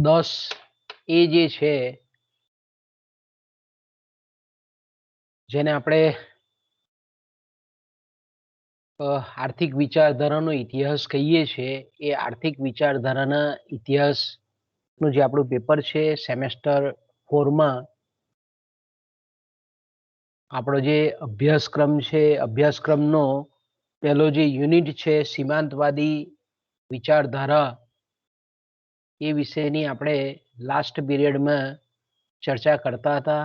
10 એ જે છે જેને આપણે આર્થિક વિચારધારાનો ઇતિહાસ કહીએ છીએ, એ આર્થિક વિચારધારાના ઇતિહાસનું જે આપણું પેપર છે સેમેસ્ટર 4માં આપણો જે અભ્યાસક્રમ છે, અભ્યાસક્રમનો પહેલો જે યુનિટ છે સીમાંતવાદી વિચારધારા, એ વિશેની આપણે લાસ્ટ પીરિયડમાં ચર્ચા કરતા હતા.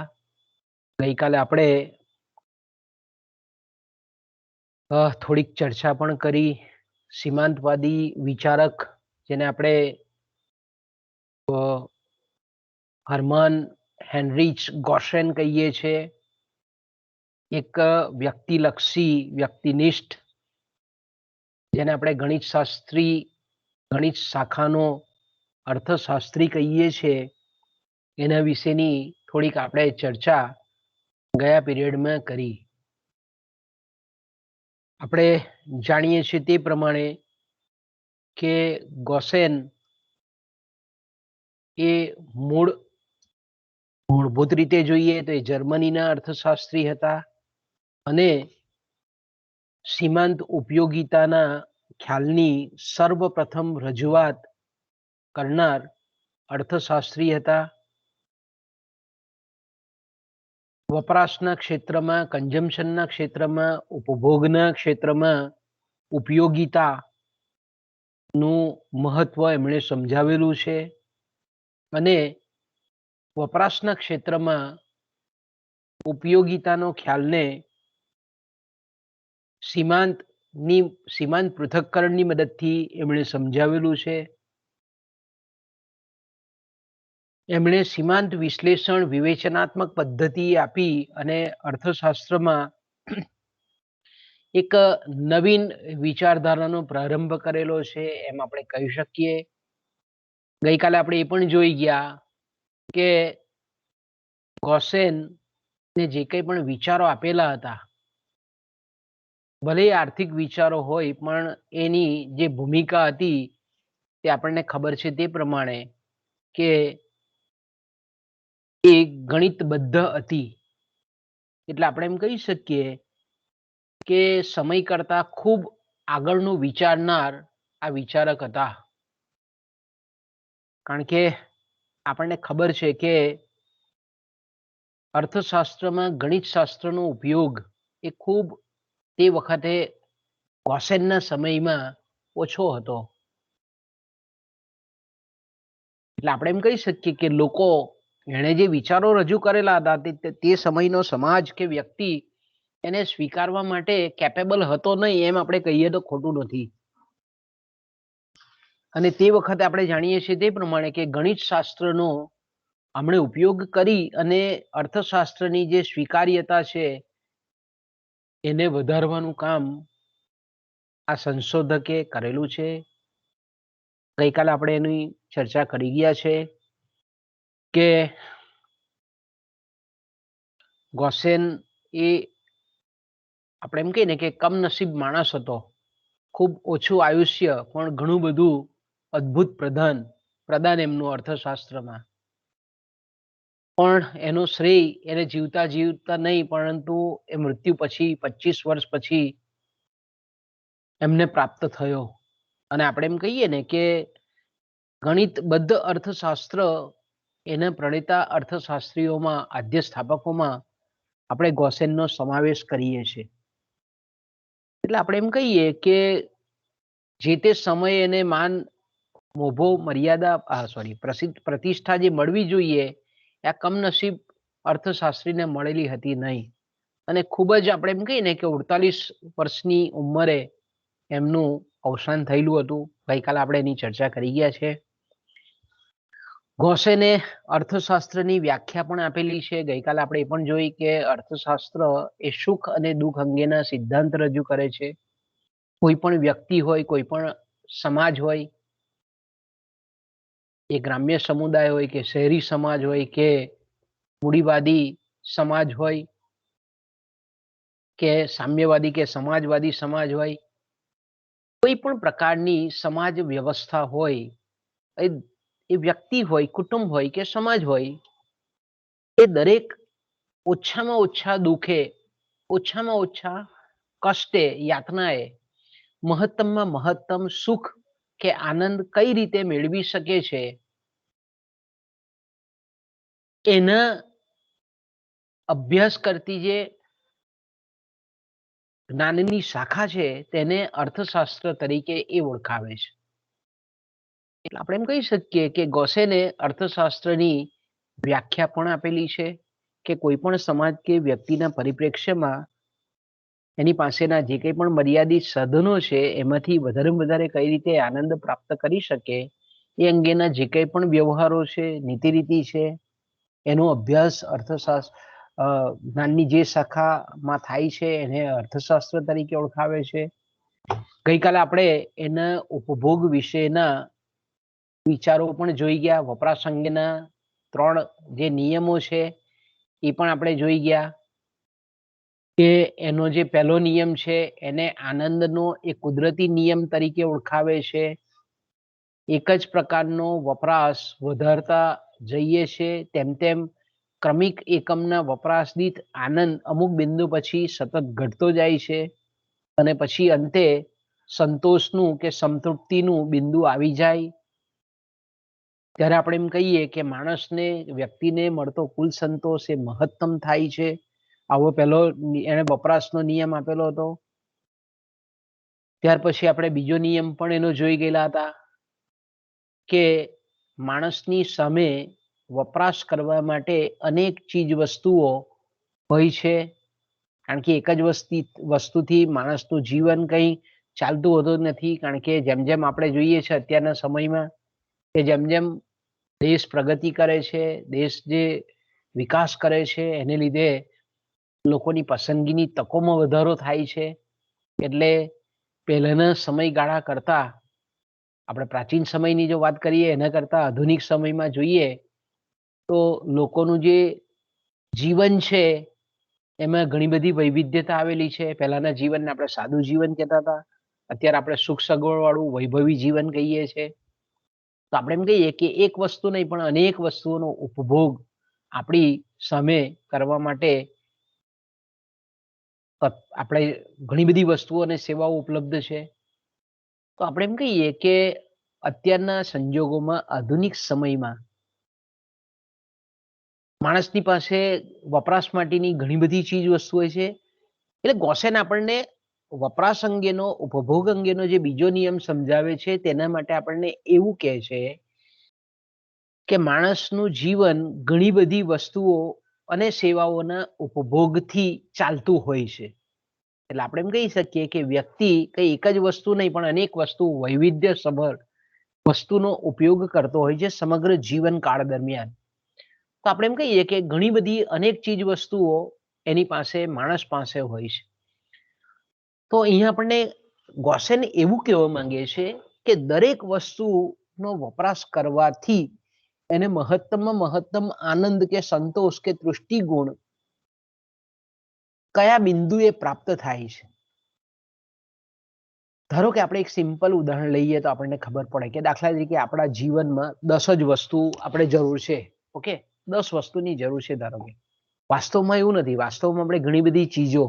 ગઈકાલે આપણે થોડીક ચર્ચા પણ કરી. સીમાંતવાદી વિચારક જેને આપણે હર્મન હેનરીચ ગોસેન કહીએ છીએ, એક વ્યક્તિલક્ષી, વ્યક્તિનિષ્ઠ, જેને આપણે ગણિત શાખાનો અર્થશાસ્ત્રી કહીએ છીએ, એના વિશેની થોડીક આપણે ચર્ચા ગયા પીરિયડમાં કરી. આપણે જાણીએ છીએ તે પ્રમાણે કે ગોસેન એ મૂળભૂત રીતે જોઈએ તો એ જર્મનીના અર્થશાસ્ત્રી હતા અને સીમાંત ઉપયોગિતાના ખ્યાલની સર્વપ્રથમ રજૂઆત કરનાર અર્થશાસ્ત્રી હતા. વપરાશના ક્ષેત્રમાં, કન્ઝમ્પશનના ક્ષેત્રમાં, ઉપભોગના ક્ષેત્રમાં ઉપયોગિતાનું મહત્વ એમણે સમજાવેલું છે અને વપરાશના ક્ષેત્રમાં ઉપયોગિતાનો ખ્યાલને સીમાંત પૃથક્કરણની મદદથી એમણે સમજાવેલું છે. એમણે સીમાંત વિશ્લેષણ, વિવેચનાત્મક પદ્ધતિ આપી અને અર્થશાસ્ત્રમાં એક નવીન વિચારધારાનો પ્રારંભ કરેલો છે એમ આપણે કહી શકીએ. ગઈકાલે આપણે એ પણ જોઈ ગયા કે ગોસેને જે કંઈ પણ વિચારો આપેલા હતા, ભલે આર્થિક વિચારો હોય, પણ એની જે ભૂમિકા હતી તે આપણને ખબર છે તે પ્રમાણે કે એ ગણિતબદ્ધ હતી. એટલે આપણે એમ કહી શકીએ કે સમય કરતા ખૂબ આગળનું વિચારનાર આ વિચારક હતા. કારણ કે આપણને ખબર છે કે અર્થશાસ્ત્રમાં ગણિતશાસ્ત્રનો ઉપયોગ એ ખૂબ તે વખતે ગોસેનના સમયમાં ઓછો હતો. એટલે આપણે એમ કહી શકીએ કે લોકો એણે જે વિચારો રજૂ કરેલા હતા તે સમયનો સમાજ કે વ્યક્તિ એને સ્વીકારવા માટે કેપેબલ હતો નહીં, એમ આપણે કહીએ તો ખોટું નથી. અને તે વખતે આપણે જાણીએ છીએ તે પ્રમાણે કે ગણિતશાસ્ત્રનો આપણે ઉપયોગ કરી અને અર્થશાસ્ત્રની જે સ્વીકાર્યતા છે એને વધારવાનું કામ આ સંશોધકે કરેલું છે. ગઈકાલે આપણે એની ચર્ચા કરી ગયા છે કે ગોસેન એ આપણે એમ કહીએ ને કે કમનસીબ માણસ હતો. ખૂબ ઓછું આયુષ્ય પણ ઘણું બધું અદ્ભુત પ્રદાન એમનું અર્થશાસ્ત્રમાં. પણ એનો શ્રેય એને જીવતા નહીં, પરંતુ એ મૃત્યુ પછી 25 વર્ષ પછી એમને પ્રાપ્ત થયો. અને આપણે એમ કહીએ ને કે ગણિતબદ્ધ અર્થશાસ્ત્ર એને પ્રણેતા અર્થશાસ્ત્રીઓમાં, આદ્ય સ્થાપકોમાં આપણે ગોસેનનો સમાવેશ કરીએ છીએ. એટલે આપણે એમ કહીએ કે જે તે સમયે એને માન, મોભો, પ્રતિષ્ઠા જે મળવી જોઈએ આ કમનસીબ અર્થશાસ્ત્રીને મળેલી હતી નહીં. અને ખૂબ જ આપણે એમ કહીએ ને કે 48 વર્ષની ઉંમરે એમનું અવસાન થયેલું હતું. ગઈકાલે આપણે એની ચર્ચા કરી ગયા છે. ગોસેને અર્થશાસ્ત્રની વ્યાખ્યા પણ આપેલી છે. ગઈકાલે આપણે એ પણ જોઈ કે અર્થશાસ્ત્ર એ સુખ અને દુઃખ અંગેના સિદ્ધાંત રજૂ કરે છે. કોઈ પણ વ્યક્તિ હોય, કોઈ પણ સમાજ હોય, એ ગ્રામ્ય સમુદાય હોય કે શહેરી સમાજ હોય કે મૂડીવાદી સમાજ હોય કે સામ્યવાદી કે સમાજવાદી સમાજ હોય, કોઈ પણ પ્રકારની સમાજ વ્યવસ્થા હોય, એ એ વ્યક્તિ હોય, કુટુંબ હોય કે સમાજ હોય, એ દરેક ઓછામાં ઓછા દુઃખે, ઓછામાં ઓછા કષ્ટે, યાતનાએ મહત્તમમાં મહત્તમ સુખ કે આનંદ કઈ રીતે મેળવી શકે છે, એના અભ્યાસ કરતી જે જ્ઞાનની શાખા છે તેને અર્થશાસ્ત્ર તરીકે એ ઓળખાવે છે. એટલે આપણે એમ કહી શકીએ કે ગોસેને અર્થશાસ્ત્રની વ્યાખ્યા પણ આપેલી છે કે કોઈ પણ સમાજ કે વ્યક્તિના પરિપ્રેક્ષ્યમાં એની પાસેના જે કંઈ પણ મર્યાદિત સાધનો છે એમાંથી વધારેમાં વધારે કઈ રીતે આનંદ પ્રાપ્ત કરી શકે એ અંગેના જે કંઈ પણ વ્યવહારો છે, નીતિ-રીતિ છે, એનો અભ્યાસ અર્થશાસ્ત્ર જ્ઞાનની જે શાખામાં થાય છે એને અર્થશાસ્ત્ર તરીકે ઓળખાવે છે. ગઈકાલે આપણે એના ઉપભોગ વિશેના વિચારો પણ જોઈ ગયા, વપરાશ અંગેના 3 જે નિયમો છે એ પણ આપણે જોઈ ગયા કે એનો જે પહેલો નિયમ છે એને આનંદનો એ કુદરતી નિયમ તરીકે ઓળખાવે છે. એક જ પ્રકારનો વપરાશ વધારતા જઈએ છે તેમ તેમ ક્રમિક એકમના વપરાશ દીઠ આનંદ અમુક બિંદુ પછી સતત ઘટતો જાય છે અને પછી અંતે સંતોષનું કે સંતૃપ્તિનું બિંદુ આવી જાય ત્યારે આપણે એમ કહીએ કે માણસને, વ્યક્તિને મળતો કુલ સંતોષ એ મહત્તમ થાય છે. આવો પહેલો એને વપરાશનો નિયમ આપેલો હતો. ત્યાર પછી આપણે બીજો નિયમ પણ એનો જોઈ ગયેલા હતા કે માણસની સામે વપરાશ કરવા માટે અનેક ચીજ વસ્તુઓ હોય છે, કારણ કે એક જ વસ્તુથી માણસનું જીવન કંઈ ચાલતું હોતું નથી. કારણ કે જેમ જેમ આપણે જોઈએ છે અત્યારના સમયમાં કે જેમ જેમ દેશ પ્રગતિ કરે છે, દેશ જે વિકાસ કરે છે એને લીધે લોકોની પસંદગીની તકોમાં વધારો થાય છે. એટલે પહેલાના સમયગાળા કરતા આપણે પ્રાચીન સમયની જો વાત કરીએ એના કરતા આધુનિક સમયમાં જોઈએ તો લોકોનું જે જીવન છે એમાં ઘણી બધી વૈવિધ્યતા આવેલી છે. પહેલાના જીવનને આપણે સાદું જીવન કહેતા હતા, અત્યારે આપણે સુખ સગવડવાળું વૈભવી જીવન કહીએ છીએ. તો આપણે એમ કહીએ કે એક વસ્તુ નહીં પણ અનેક વસ્તુઓનો ઉપભોગ આપણી સામે કરવા માટે આપણે ઘણી બધી વસ્તુઓ અને સેવાઓ ઉપલબ્ધ છે. તો આપણે એમ કહીએ કે અત્યારના સંજોગોમાં આધુનિક સમયમાં માણસની પાસે વપરાશ માટેની ઘણી બધી ચીજ વસ્તુઓ છે. એટલે ગોસેન આપણને વપરાશ અંગેનો, ઉપભોગ અંગેનો જે બીજો નિયમ સમજાવે છે તેના માટે આપણને એવું કહે છે કે માણસનું જીવન ઘણી બધી વસ્તુઓ અને સેવાઓના ઉપભોગથી ચાલતું હોય છે. એટલે આપણે એમ કહી શકીએ કે વ્યક્તિ કઈ એક જ વસ્તુ નહીં પણ અનેક વસ્તુ વૈવિધ્યસભર વસ્તુનો ઉપયોગ કરતો હોય છે સમગ્ર જીવનકાળ દરમિયાન. તો આપણે એમ કહીએ કે ઘણી બધી અનેક ચીજ વસ્તુઓ એની પાસે, માણસ પાસે હોય છે. તો અહીંયા આપણને ગોસેન એવું કહેવા માંગે છે કે દરેક વસ્તુનો વપરાશ કરવાથી એને મહત્તમમાં મહત્તમ આનંદ કે સંતોષ કે તૃષ્ટિગુણ કયા બિંદુએ પ્રાપ્ત થાય છે. ધારો કે આપણે એક સિમ્પલ ઉદાહરણ લઈએ તો આપણને ખબર પડે કે દાખલા તરીકે આપણા જીવનમાં 10 જ વસ્તુ આપણે જરૂર છે. ઓકે, 10 વસ્તુની જરૂર છે ધારો કે. વાસ્તવમાં એવું નથી. વાસ્તવમાં આપણે ઘણી બધી ચીજો,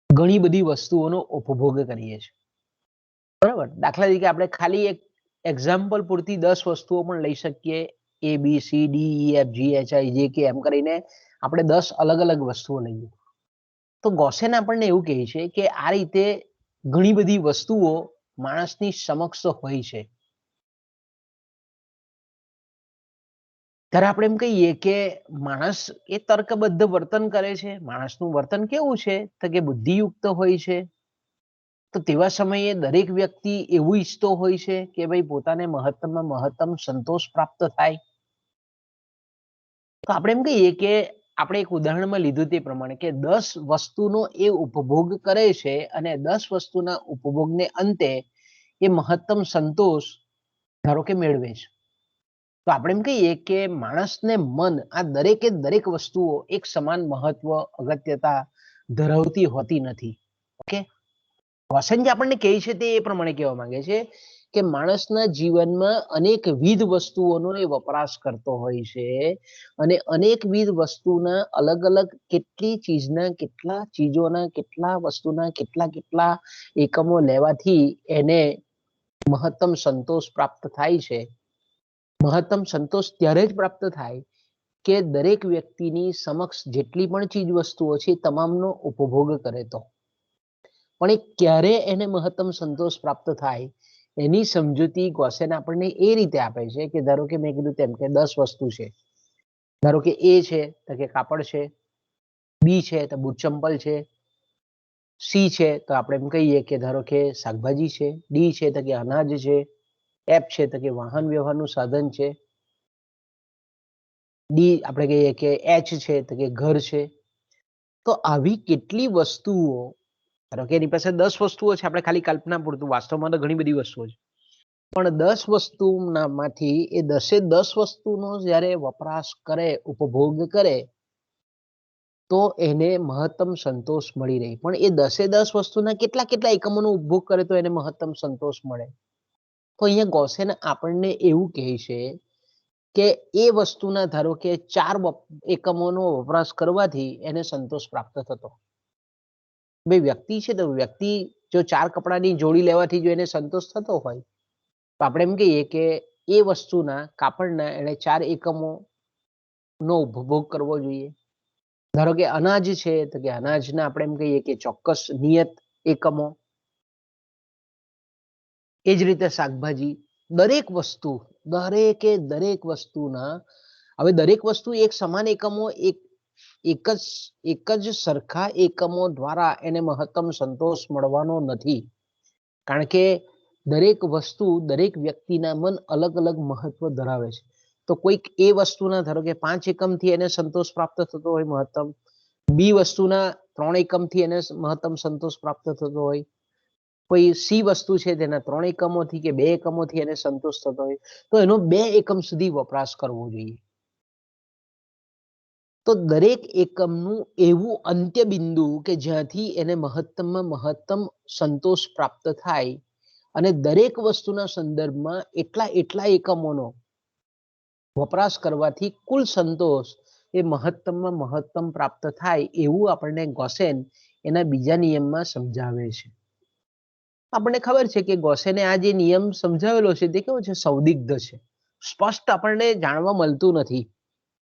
ઘણી બધી વસ્તુઓનો ઉપભોગ કરીએ છીએ. બરાબર? દાખલા તરીકે આપણે ખાલી એક એક્ઝામ્પલ પૂરતી 10 વસ્તુઓ પણ લઈ શકીએ. A B C D E F G H I J K એમ કરીને આપણે 10 અલગ અલગ વસ્તુઓ લઈએ. તો ગોસેન આપણને એવું કહે છે કે આ રીતે ઘણી બધી વસ્તુઓ માણસની સમક્ષ હોય છે. ત્યારે આપણે એમ કહીએ કે માણસ એ તર્કબદ્ધ વર્તન કરે છે. માણસનું વર્તન કેવું છે તો કે બુદ્ધિયુક્ત હોય છે. તો તેવા સમયે દરેક વ્યક્તિ એવું ઈચ્છતો હોય છે કે ભાઈ પોતાને મહત્તમમાં મહત્તમ સંતોષ પ્રાપ્ત થાય. તો આપણે એમ કહીએ કે આપણે એક ઉદાહરણમાં લીધું તે પ્રમાણે કે 10 વસ્તુનો એ ઉપભોગ કરે છે અને 10 વસ્તુના ઉપભોગને અંતે એ મહત્તમ સંતોષ ધારો કે મેળવે છે. તો આપણે એમ કહીએ કે માણસને મન આ દરેકે દરેક વસ્તુઓ એક સમાન મહત્વ, અગત્યતા ધરાવતી હોતી નથી. ઓકે, ગોસેન જે આપણને કહે છે તે એ પ્રમાણે કહેવા માંગે છે કે માણસના જીવનમાં અનેકવિધ વસ્તુઓનો એ વપરાશ કરતો હોય છે અને અનેકવિધ વસ્તુના અલગ અલગ કેટલી ચીજોના કેટલા વસ્તુના કેટલા એકમો લેવાથી એને મહત્તમ સંતોષ પ્રાપ્ત થાય છે. મહત્તમ સંતોષ ત્યારે જ પ્રાપ્ત થાય કે દરેક વ્યક્તિની સમક્ષ જેટલી પણ ચીજ વસ્તુઓ છે તમામનો ઉપભોગ કરે તો. પણ એ ક્યારે એને મહત્તમ સંતોષ પ્રાપ્ત થાય એની સમજૂતી ગોસેન આપણને એ રીતે આપે છે કે ધારો કે મેં કીધું તેમ કે 10 વસ્તુ છે. ધારો કે એ છે તો કે કાપડ છે, બી છે તો બૂટ ચંપલ છે, સી છે તો આપણે એમ કહીએ કે ધારો કે શાકભાજી છે, ડી છે તો કે અનાજ છે, એફ છે તો કે વાહન વ્યવહારનું સાધન છે, ડી આપણે કહીએ કે એચ છે તો કે ઘર છે. તો આવી કેટલી વસ્તુઓ, ધારો કે એની પાસે 10 વસ્તુઓ છે, આપણે ખાલી કલ્પના પૂરતું, વાસ્તવમાં તો ઘણી બધી વસ્તુઓ છે, પણ 10 વસ્તુમાંથી એ 10 વસ્તુનો જ્યારે વપરાશ કરે, ઉપભોગ કરે તો એને મહત્તમ સંતોષ મળી રહે. પણ એ 10 વસ્તુના કેટલા એકમોનો ઉપભોગ કરે તો એને મહત્તમ સંતોષ મળે. તો અહીંયા ગોસેન આપણને એવું કહે છે કે એ વસ્તુના ધારો કે 4 એકમોનો વપરાશ કરવાથી એને સંતોષ પ્રાપ્ત થતો. ભાઈ વ્યક્તિ છે તો વ્યક્તિ જો 4 કપડાની જોડી લેવાથી જો એને સંતોષ થતો હોય તો આપણે એમ કહીએ કે એ વસ્તુના કાપડના એને 4 એકમોનો ઉપભોગ કરવો જોઈએ. ધારો કે અનાજ છે તો કે અનાજના આપણે એમ કહીએ કે ચોક્કસ નિયત એકમો. એ જ રીતે શાકભાજી, દરેક વસ્તુના, હવે દરેક વસ્તુ એક સમાન એકમો એક જ સરખા એકમો દ્વારા એને મહત્તમ સંતોષ મળવાનો નથી. કારણ કે દરેક વસ્તુ દરેક વ્યક્તિના મન અલગ અલગ મહત્વ ધરાવે છે. તો કોઈક એ વસ્તુના ધારો કે 5 એકમથી એને સંતોષ પ્રાપ્ત થતો હોય મહત્તમ, બી વસ્તુના 3 એકમથી એને મહત્તમ સંતોષ પ્રાપ્ત થતો હોય, કોઈ સી વસ્તુ છે તેના 3 એકમોથી કે 2 એકમોથી એને સંતોષ થતો હોય, તો એનો 2 એકમ સુધી વપરાશ કરવો જોઈએ. તો દરેક એકમનું એવું અંત્ય બિંદુ કે જ્યાંથી એને મહત્તમમાં મહત્તમ સંતોષ પ્રાપ્ત થાય અને દરેક વસ્તુના સંદર્ભમાં એટલા એકમોનો વપરાશ કરવાથી કુલ સંતોષ એ મહત્તમમાં મહત્તમ પ્રાપ્ત થાય એવું આપણને ગોસેન એના બીજા નિયમમાં સમજાવે છે. આપણને ખબર છે કે ગોસેને આ જે નિયમ સમજાવેલો છે તે કેવો છે, સંદિગ્ધ છે, સ્પષ્ટ આપણને જાણવા મળતું નથી.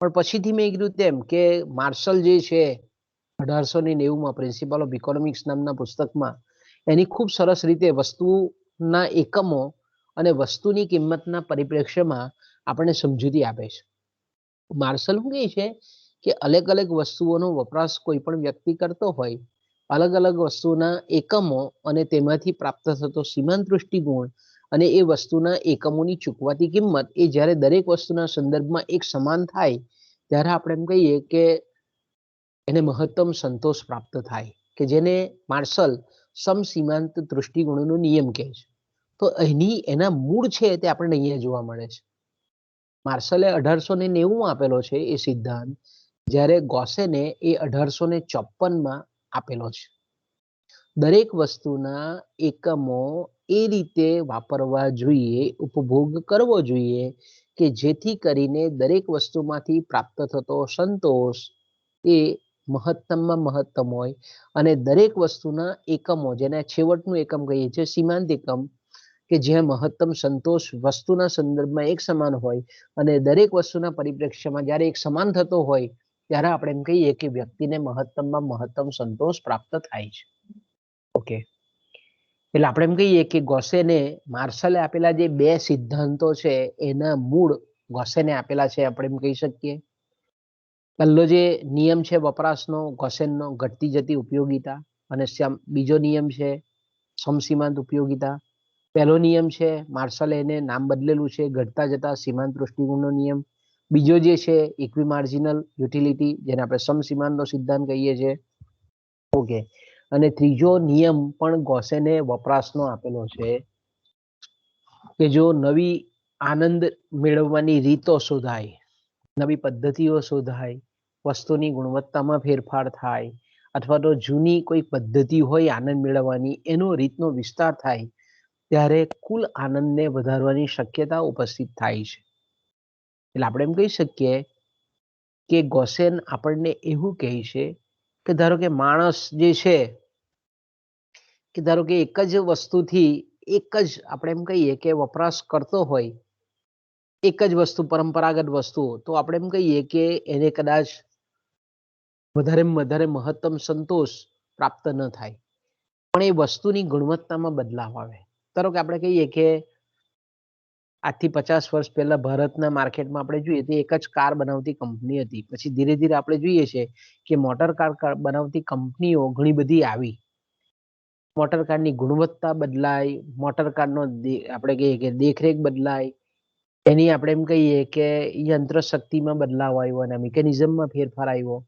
પણ પછીથી મેં કીધું તેમ કે માર્શલ જે છે 1890માં પ્રિન્સિપલ ઓફ ઇકોનોમિક્સ નામના પુસ્તકમાં એની ખૂબ સરસ રીતે વસ્તુના એકમો અને વસ્તુની કિંમતના પરિપ્રેક્ષ્યમાં આપણને સમજૂતી આપે છે. માર્શલ શું કહે છે કે અલગ અલગ વસ્તુઓનો વપરાશ કોઈ પણ વ્યક્તિ કરતો હોય, અલગ અલગ વસ્તુના એકમો અને તેમાંથી પ્રાપ્ત થતો સીમાંત દૃષ્ટિકોણ અને એ વસ્તુના એકમોની ચૂકવાતી કિંમત એ જ્યારે દરેક વસ્તુના સંદર્ભમાં એક સમાન થાય ત્યારે આપણે એમ કહીએ કે એને મહત્તમ સંતોષ પ્રાપ્ત થાય, કે જેને માર્શલ સમસીમાંત દૃષ્ટિકોણનો નિયમ કહે છે. તો એના મૂળ છે તે આપણને અહીંયા જોવા મળે છે. માર્શલે 1890માં આપેલો છે એ સિદ્ધાંત, જ્યારે ગોસેને એ 1854માં આપેલો છે. દરેક વસ્તુના એકમો એ રીતે વાપરવા જોઈએ, ઉપભોગ કરવો જોઈએ કે જેથી કરીને દરેક વસ્તુમાંથી પ્રાપ્ત થતો સંતોષ એ મહત્તમમાં મહત્તમ હોય અને દરેક વસ્તુના એકમો, જેને છેવટનું એકમ કહીએ છીએ સીમાંત એકમ, કે જ્યાં મહત્તમ સંતોષ વસ્તુના સંદર્ભમાં એક સમાન હોય અને દરેક વસ્તુના પરિપ્રેક્ષ્યમાં જ્યારે એક સમાન થતો હોય ત્યારે આપણે એમ કહીએ કે વ્યક્તિને મહત્તમમાં મહત્તમ સંતોષ પ્રાપ્ત થાય છે. ઓકે, એટલે આપણે એમ કહીએ કે ગોસેને માર્શલે આપેલા જે 2 સિદ્ધાંતો છે એના મૂળ ગોસેને આપેલા છે, આપણે એમ કહી શકીએ. પહેલો જે નિયમ છે વપરાશનો ગોસેનનો, ઘટતી જતી ઉપયોગિતા, અને બીજો નિયમ છે સમસીમાંત ઉપયોગિતા. પહેલો નિયમ છે માર્શલે એને નામ બદલેલું છે ઘટતા જતા સીમાંત દૃષ્ટિકોણનો નિયમ. બીજો જે છે ઇક્વિમાર્જિનલ યુટિલિટી, જેને આપણે સમસીમાંતનો સિદ્ધાંત કહીએ છીએ. ઓકે, અને ત્રીજો નિયમ પણ ગોસેને વપરાશનો આપેલો છે કે જો નવી આનંદ મેળવવાની રીતો શોધાય, નવી પદ્ધતિઓ શોધાય, વસ્તુની ગુણવત્તામાં ફેરફાર થાય અથવા તો જૂની કોઈ પદ્ધતિ હોય આનંદ મેળવવાની એનો રીતનો વિસ્તાર થાય ત્યારે કુલ આનંદને વધારવાની શક્યતા ઉપસ્થિત થાય છે. એટલે આપણે એમ કહી શકીએ કે ગોસેન આપણને એવું કહે છે કે ધારો કે માણસ જે છે કે ધારો કે એક જ વસ્તુથી એક જ આપણે એમ કહીએ કે વપરાશ કરતો હોય, એક જ વસ્તુ પરંપરાગત વસ્તુ, તો આપણે એમ કહીએ કે એને કદાચ વધારેમાં વધારે મહત્તમ સંતોષ પ્રાપ્ત ન થાય, પણ એ વસ્તુની ગુણવત્તામાં બદલાવ આવે. ધારો કે આપણે કહીએ કે આજથી 50 વર્ષ પહેલા ભારતના માર્કેટમાં આપણે જોઈએ તો એક જ કાર બનાવતી કંપની હતી. પછી ધીરે ધીરે આપણે જોઈએ છે કે મોટર કાર બનાવતી કંપનીઓ ઘણી બધી આવી. મોટર કારની ગુણવત્તા બદલાય, મોટર કારનો આપણે કહીએ કે દેખરેખ બદલાય, એની આપણે એમ કહીએ કે યંત્ર શક્તિમાં બદલાવ આવ્યો, અને મિકેનિઝમમાં ફેરફાર આવ્યો.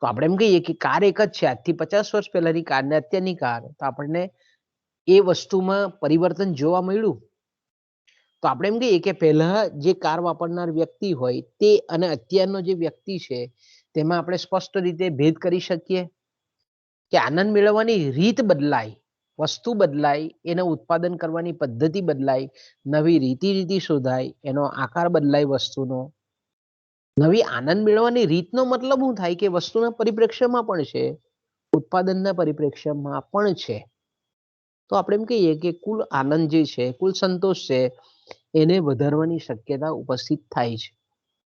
તો આપણે એમ કહીએ કે કાર એક જ છે. આજથી 50 વર્ષ પહેલાની કાર ને અત્યારની કાર, તો આપણને એ વસ્તુમાં પરિવર્તન જોવા મળ્યું. તો આપણે એમ કહીએ કે પહેલા જે કાર વાપરનાર વ્યક્તિ હોય તે અને અત્યારનો જે વ્યક્તિ છે તેમાં આપણે સ્પષ્ટ રીતે ભેદ કરી શકીએ કે આનંદ મેળવવાની રીત બદલાય, વસ્તુ બદલાય, એનો ઉત્પાદન કરવાની પદ્ધતિ બદલાય, નવી રીતિ શોધાય, એનો આકાર બદલાય વસ્તુનો. નવી આનંદ મેળવવાની રીતનો મતલબ શું થાય કે વસ્તુના પરિપ્રેક્ષ્યમાં પણ છે, ઉત્પાદનના પરિપ્રેક્ષ્યમાં પણ છે. તો આપણે એમ કહીએ કે કુલ આનંદ જે છે, કુલ સંતોષ છે, એને વધારવાની શક્યતા ઉપસ્થિત થાય છે.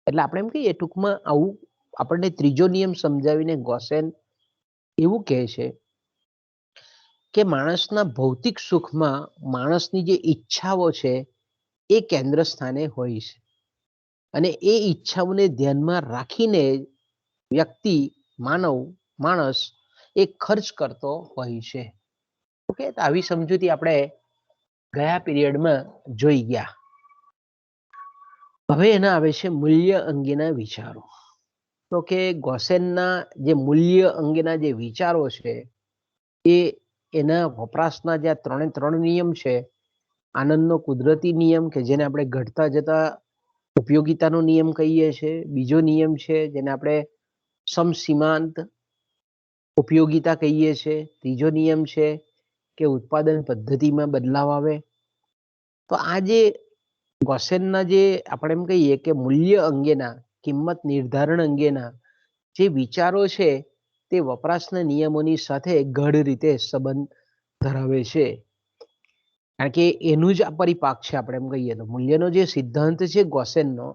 એટલે આપણે એમ કહીએ ટૂંકમાં આવું આપણને ત્રીજો નિયમ સમજાવીને ગોસેન એવું કહે છે કે માણસના ભૌતિક સુખમાં માણસની જે ઈચ્છાઓ છે એ કેન્દ્ર સ્થાને હોય છે, અને એ ઈચ્છાઓને ધ્યાનમાં રાખીને વ્યક્તિ, માણસ એ ખર્ચ કરતો હોય છે. ઓકે, તો આવી સમજૂતી આપણે ગયા પીરિયડમાં જોઈ ગયા. હવે એના આવે છે મૂલ્ય અંગેના વિચારો. તો કે ગોસેનના જે મૂલ્ય અંગેના જે વિચારો છે એ એના વપરાશના જે ત્રણે ત્રણ નિયમ છે, આનંદનો કુદરતી નિયમ કે જેને આપણે ઘટતા જતા ઉપયોગિતાનો નિયમ કહીએ છીએ, બીજો નિયમ છે જેને આપણે સમસીમાંત ઉપયોગિતા કહીએ છીએ, ત્રીજો નિયમ છે કે ઉત્પાદન પદ્ધતિમાં બદલાવ આવે. તો આ જે ગોસેનના જે આપણે એમ કહીએ કે મૂલ્ય અંગેના, કિંમત નિર્ધારણ અંગેના જે વિચારો છે તે વપરાશના નિયમોની સાથે ગાઢ રીતે સંબંધ ધરાવે છે. કારણ કે એનું જ આ પરિપાક છે. આપણે એમ કહીએ તો મૂલ્યનો જે સિદ્ધાંત છે ગોસેનનો,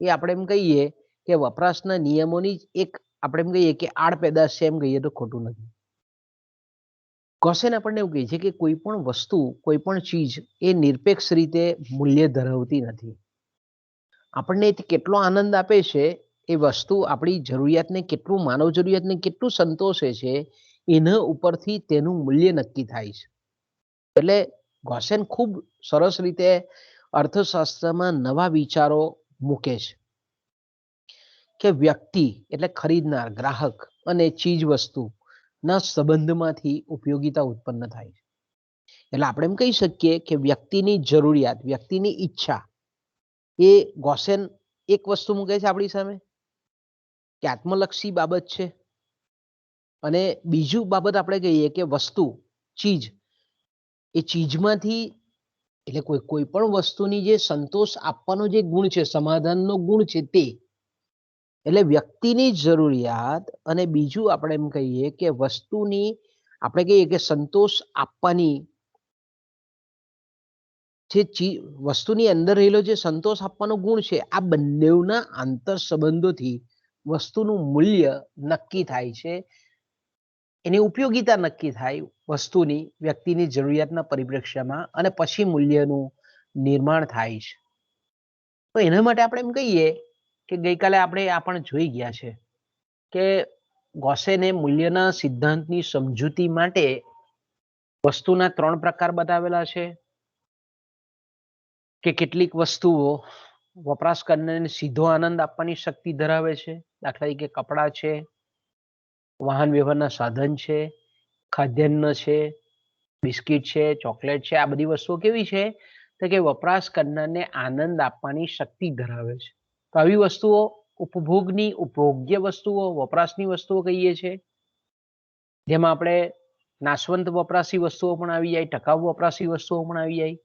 એ આપણે એમ કહીએ કે વપરાશના નિયમોની જ એક આપણે એમ કહીએ કે આડપેદાશ છે, એમ કહીએ તો ખોટું નથી. ગોસેન આપણને એવું કહે છે કે કોઈ પણ વસ્તુ, કોઈ પણ ચીજ એ નિરપેક્ષ રીતે મૂલ્ય ધરાવતી નથી. આપણને કેટલો આનંદ આપે છે એ વસ્તુ આપણી જરૂરિયાતને કેટલું, માનવ જરૂરિયાતને કેટલું સંતોષે છે, એના ઉપરથી તેનું મૂલ્ય નક્કી થાય છે. એટલે ગોસેન ખૂબ સરસ રીતે અર્થશાસ્ત્રમાં નવા વિચારો મૂકે છે કે વ્યક્તિ એટલે ખરીદનાર, ગ્રાહક અને ચીજ વસ્તુ ના સંબંધમાંથી ઉપયોગિતા ઉત્પન્ન થાય છે. એટલે આપણે એમ કહી શકીએ કે વ્યક્તિની જરૂરિયાત, વ્યક્તિની ઈચ્છા, એ ગોસેન એક વસ્તુ મૂકે છે આપણી સામે કે આત્મલક્ષી બાબત છે, અને બીજું બાબત આપણે કહીએ કે વસ્તુ, ચીજ, એ ચીજમાંથી એટલે કોઈ પણ વસ્તુની જે સંતોષ આપવાનો જે ગુણ છે, સમાધાનનો ગુણ છે, તે એટલે વ્યક્તિની જરૂરિયાત અને બીજું આપણે એમ કહીએ કે વસ્તુની આપણે કહીએ કે સંતોષ આપવાની જે વસ્તુની અંદર રહેલો જે સંતોષ આપવાનો ગુણ છે, આ બંનેના આંતર સંબંધોથી વસ્તુનું મૂલ્ય નક્કી થાય છે, એની ઉપયોગિતા નક્કી થાય વસ્તુની, વ્યક્તિની જરૂરિયાતના પરિપ્રેક્ષ્યમાં, અને પછી મૂલ્યનું નિર્માણ થાય છે. તો એના માટે આપણે એમ કહીએ કે ગઈકાલે આપણે આ પણ જોઈ ગયા છે કે ગોસેને મૂલ્યના સિદ્ધાંતની સમજૂતી માટે વસ્તુના 3 પ્રકાર બતાવેલા છે કે કેટલીક વસ્તુઓ વપરાશ કરનારને સીધો આનંદ આપવાની શક્તિ ધરાવે છે. દાખલા તરીકે કપડાં છે, વાહન વ્યવહારના સાધન છે, ખાદ્યાન્ન છે, બિસ્કિટ છે, ચોકલેટ છે. આ બધી વસ્તુઓ કેવી છે તો કે વપરાશ કરનારને આનંદ આપવાની શક્તિ ધરાવે છે. તો આવી વસ્તુઓ ઉપભોગની, ઉપભોગ્ય વસ્તુઓ, વપરાશની વસ્તુઓ કહીએ છીએ, જેમાં આપણે નાશવંત વપરાશી વસ્તુઓ પણ આવી જાય, ટકાઉ વપરાશી વસ્તુઓ પણ આવી જાય.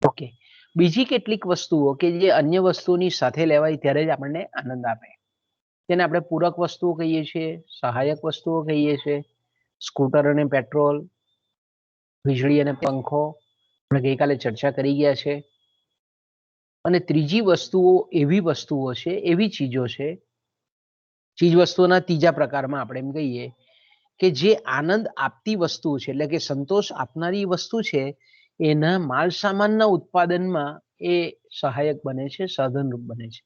ઓકે, બીજી કેટલીક વસ્તુઓ કે જે અન્ય વસ્તુઓની સાથે લેવાય ત્યારે જ આપણને આનંદ આપે, તેને આપણે પૂરક વસ્તુઓ કહીએ છીએ, સહાયક વસ્તુઓ કહીએ છીએ. સ્કૂટર અને પેટ્રોલ, વીજળી અને પંખો આપણે ગઈકાલે ચર્ચા કરી ગયા છે. અને ત્રીજી વસ્તુઓ એવી વસ્તુઓ છે, એવી ચીજો છે, ચીજ વસ્તુઓના ત્રીજા પ્રકારમાં આપણે એમ કહીએ કે જે આનંદ આપતી વસ્તુ છે, એટલે કે સંતોષ આપનારી વસ્તુ છે, એના માલ સામાનના ઉત્પાદનમાં એ સહાયક બને છે, સાધનરૂપ બને છે.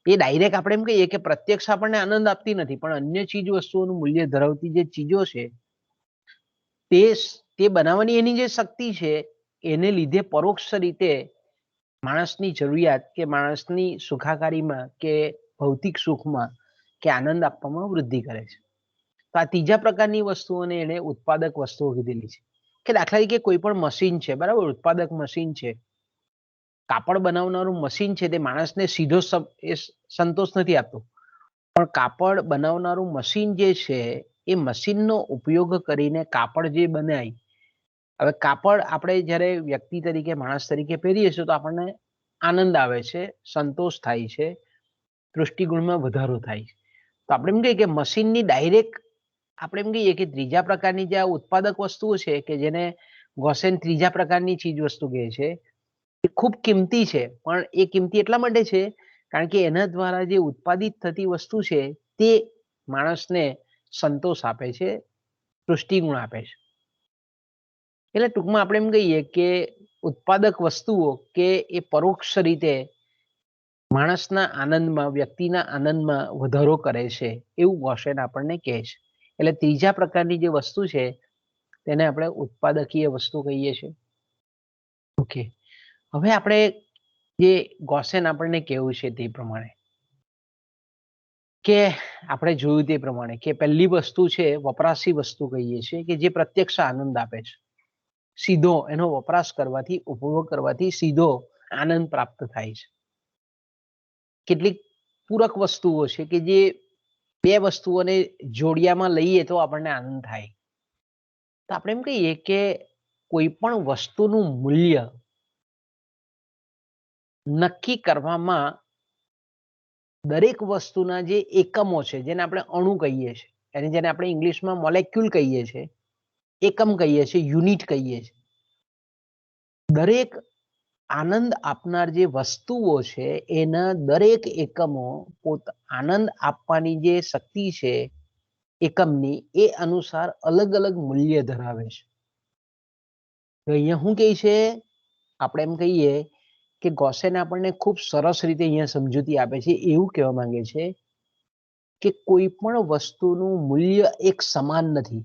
એ ડાયરેક્ટ આપણે એમ કહીએ કે પ્રત્યક્ષ આપણને આનંદ આપતી નથી, પણ અન્ય ચીજ વસ્તુઓનું મૂલ્ય ધરાવતી જે ચીજો છે તે બનાવવાની એની જે શક્તિ છે એને લીધે પરોક્ષ રીતે માણસની જરૂરિયાત કે માણસની સુખાકારીમાં કે ભૌતિક સુખમાં કે આનંદ આપવામાં વૃદ્ધિ કરે છે. તો આ ત્રીજા પ્રકારની વસ્તુઓને એને ઉત્પાદક વસ્તુઓ કીધેલી છે. કે દાખલા તરીકે કોઈ પણ મશીન છે, બરાબર, ઉત્પાદક મશીન છે, કાપડ બનાવનારું મશીન છે, તે માણસને સીધો સંતોષ નથી આપતું, પણ કાપડ બનાવનારું મશીન જે છે એ મશીનનો ઉપયોગ કરીને કાપડ જે બનાય, હવે કાપડ આપણે જ્યારે વ્યક્તિ તરીકે માણસ તરીકે પહેરીએ છીએ તો આપણને આનંદ આવે છે, સંતોષ થાય છે, દૃષ્ટિગુણમાં વધારો થાય છે. તો આપણે એમ કહીએ કે મશીનની ડાયરેક્ટ આપણે એમ કહીએ કે ત્રીજા પ્રકારની જે ઉત્પાદક વસ્તુઓ છે કે જેને ગોસેન ત્રીજા પ્રકારની ચીજ વસ્તુ કહે છે, એ ખૂબ કિંમતી છે. પણ એ કિંમતી એટલા માટે છે કારણ કે એના દ્વારા જે ઉત્પાદિત થતી વસ્તુ છે તે માણસને સંતોષ આપે છે, દૃષ્ટિગુણ આપે છે. એટલે ટૂંકમાં આપણે એમ કહીએ કે ઉત્પાદક વસ્તુઓ કે એ પરોક્ષ રીતે માણસના આનંદમાં, વ્યક્તિના આનંદમાં વધારો કરે છે, એવું ગોસેન આપણને કહે છે. એટલે ત્રીજા પ્રકારની જે વસ્તુ છે તેને આપણે ઉત્પાદકીય વસ્તુ કહીએ છીએ. ઓકે, હવે આપણે જે ગોસેન આપણને કેવું છે તે પ્રમાણે કે આપણે જોયું તે પ્રમાણે કે પહેલી વસ્તુ છે વપરાશી વસ્તુ કહીએ છીએ કે જે પ્રત્યક્ષ આનંદ આપે છે. સીધો એનો વપરાશ કરવાથી, ઉપભોગ કરવાથી સીધો આનંદ પ્રાપ્ત થાય છે. કેટલીક પૂરક વસ્તુઓ છે કે જે બે વસ્તુઓને જોડિયામાં લઈએ તો આપણને આનંદ થાય. તો આપણે એમ કહીએ કે કોઈ પણ વસ્તુનું મૂલ્ય નક્કી કરવામાં દરેક વસ્તુના જે એકમો છે, જેને આપણે અણુ કહીએ છીએ, અને જેને આપણે ઇંગ્લિશમાં મોલેક્યુલ કહીએ છીએ, એકમ કહીએ છીએ, યુનિટ કહીએ છીએ, દરેક આનંદ આપનાર જે વસ્તુઓ છે એના દરેક એકમો આનંદ આપવાની જે શક્તિ છે એકમની, એ અનુસાર અલગ અલગ મૂલ્ય ધરાવે છે. તો અહીંયા શું કહે છે, આપણે એમ કહીએ કે ગોસેન આપણને ખૂબ સરસ રીતે અહીંયા સમજૂતી આપે છે. એવું કહેવા માંગે છે કે કોઈ પણ વસ્તુનું મૂલ્ય એક સમાન નથી,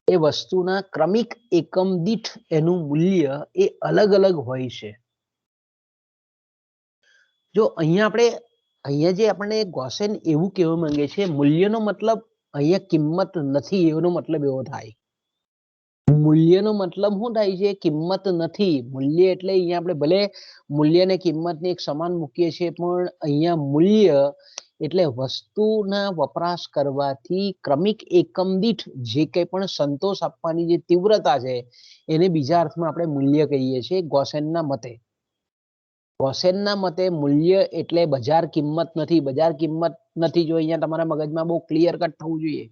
એ વસ્તુના ક્રમિક એકમ દીઠ એનું મૂલ્ય એ અલગ અલગ હોય છે. જો અહીંયા જે આપણને ગોસેન એવું કહેવા માંગે છે, મૂલ્યનો મતલબ અહીંયા કિંમત નથી એનો મતલબ એવો થાય. મૂલ્યનો મતલબ શું થાય છે? કિંમત નથી. મૂલ્ય એટલે અહીંયા આપણે ભલે મૂલ્ય ને કિંમતને એક સમાન મૂકીએ છીએ, પણ અહીંયા મૂલ્ય એટલે વસ્તુના વપરાશ કરવાથી ક્રમિક એકમ દીઠ જે કંઈ પણ સંતોષ આપવાની જે તીવ્રતા છે એને બીજા અર્થમાં આપણે મૂલ્ય કહીએ છીએ ગોસેનના મતે. ગોસેનના મતે મૂલ્ય એટલે બજાર કિંમત નથી. બજાર કિંમત નથી જો અહીંયા તમારા મગજમાં બહુ ક્લિયર કટ થવું જોઈએ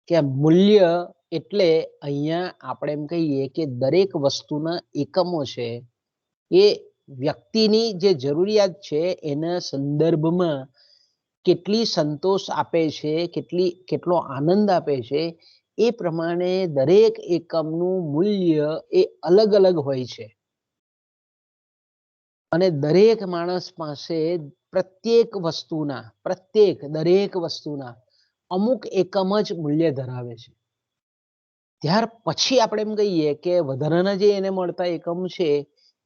કે મૂલ્ય એટલે અહીંયા આપણે એમ કહીએ કે દરેક વસ્તુના એકમો છે એ વ્યક્તિની જે જરૂરિયાત છે એના સંદર્ભમાં કેટલી સંતોષ આપે છે, કેટલો આનંદ આપે છે, એ પ્રમાણે દરેક એકમનું મૂલ્ય એ અલગ અલગ હોય છે. અને દરેક માણસ પાસે દરેક વસ્તુના અમુક એકમ જ મૂલ્ય ધરાવે છે. ત્યાર પછી આપણે એમ કહીએ કે વધારાના જે એને મળતા એકમ છે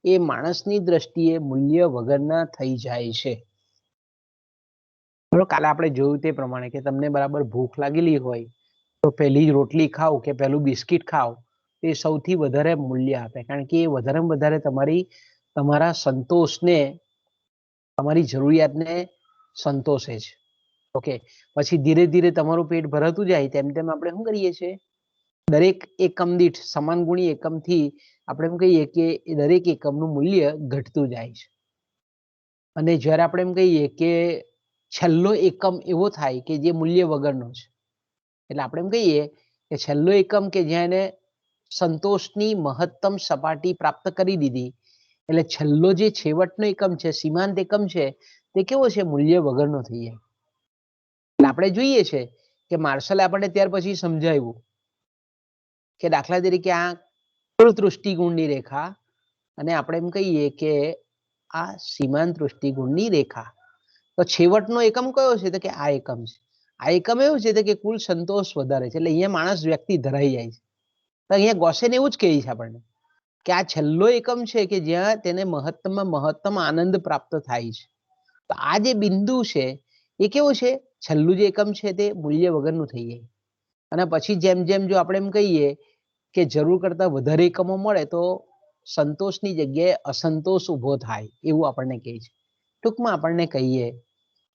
એ માણસની દ્રષ્ટિએ મૂલ્ય વગરના થઈ જાય છે. કાલે આપણે જોયું તે પ્રમાણે કે તમને બરાબર ભૂખ લાગેલી હોય તો પહેલી રોટલી ખાવ કે પહેલું બિસ્કિટ ખાવ એ સૌથી વધારે મૂલ્ય આપે, કારણ કે એ વધારેમાં વધારે તમારા સંતોષને, તમારી જરૂરિયાતને સંતોષે છે. ઓકે, પછી ધીરે ધીરે તમારું પેટ ભરાતું જાય તેમ તેમ આપણે શું કરીએ છીએ દરેક એકમ દીઠ સમાન ગુણી એકમથી આપણે એમ કહીએ કે એ દરેક એકમનું મૂલ્ય ઘટતું જાય છે. અને જ્યારે આપણે એમ કહીએ કે છેલ્લો એકમ એવો થાય કે જે મૂલ્ય વગરનો છે, એટલે આપણે એમ કહીએ કે છેલ્લો એકમ કે જ્યાં એને સંતોષની મહત્તમ સપાટી પ્રાપ્ત કરી દીધી, એટલે છેલ્લો જે છેવટનો એકમ છે, સીમાંત એકમ છે, તે કેવો છે? મૂલ્ય વગરનો થઈ જાય. એટલે આપણે જોઈએ છે કે માર્શલે આપણને ત્યાર પછી સમજાવ્યું કે દાખલા તરીકે આ કુલ તૃષ્ટિગુણની રેખા અને આપણે એમ કહીએ કે આ સીમાંત તૃષ્ટિગુણની રેખા. તો છેવટનો એકમ કયો છે? તો કે આ એકમ છે. આ એકમ એવું છે કે કુલ સંતોષ વધારે છે, એટલે અહીંયા માણસ વ્યક્તિ ધરાઈ જાય છે. તો અહીંયા ગોસેન એવું જ કહે છે આપણને કે આ છેલ્લો એકમ છે કે જ્યાં તેને મહત્તમમાં મહત્તમ આનંદ પ્રાપ્ત થાય છે. તો આ જે બિંદુ છે એ કેવું છે? છેલ્લું જે એકમ છે તે મૂલ્ય વગરનું થઈ જાય. અને પછી જેમ જેમ જો આપણે એમ કહીએ કે જરૂર કરતા વધારે એકમો મળે તો સંતોષની જગ્યાએ અસંતોષ ઊભો થાય, એવું આપણને કહે છે. ટૂંકમાં આપણને કહીએ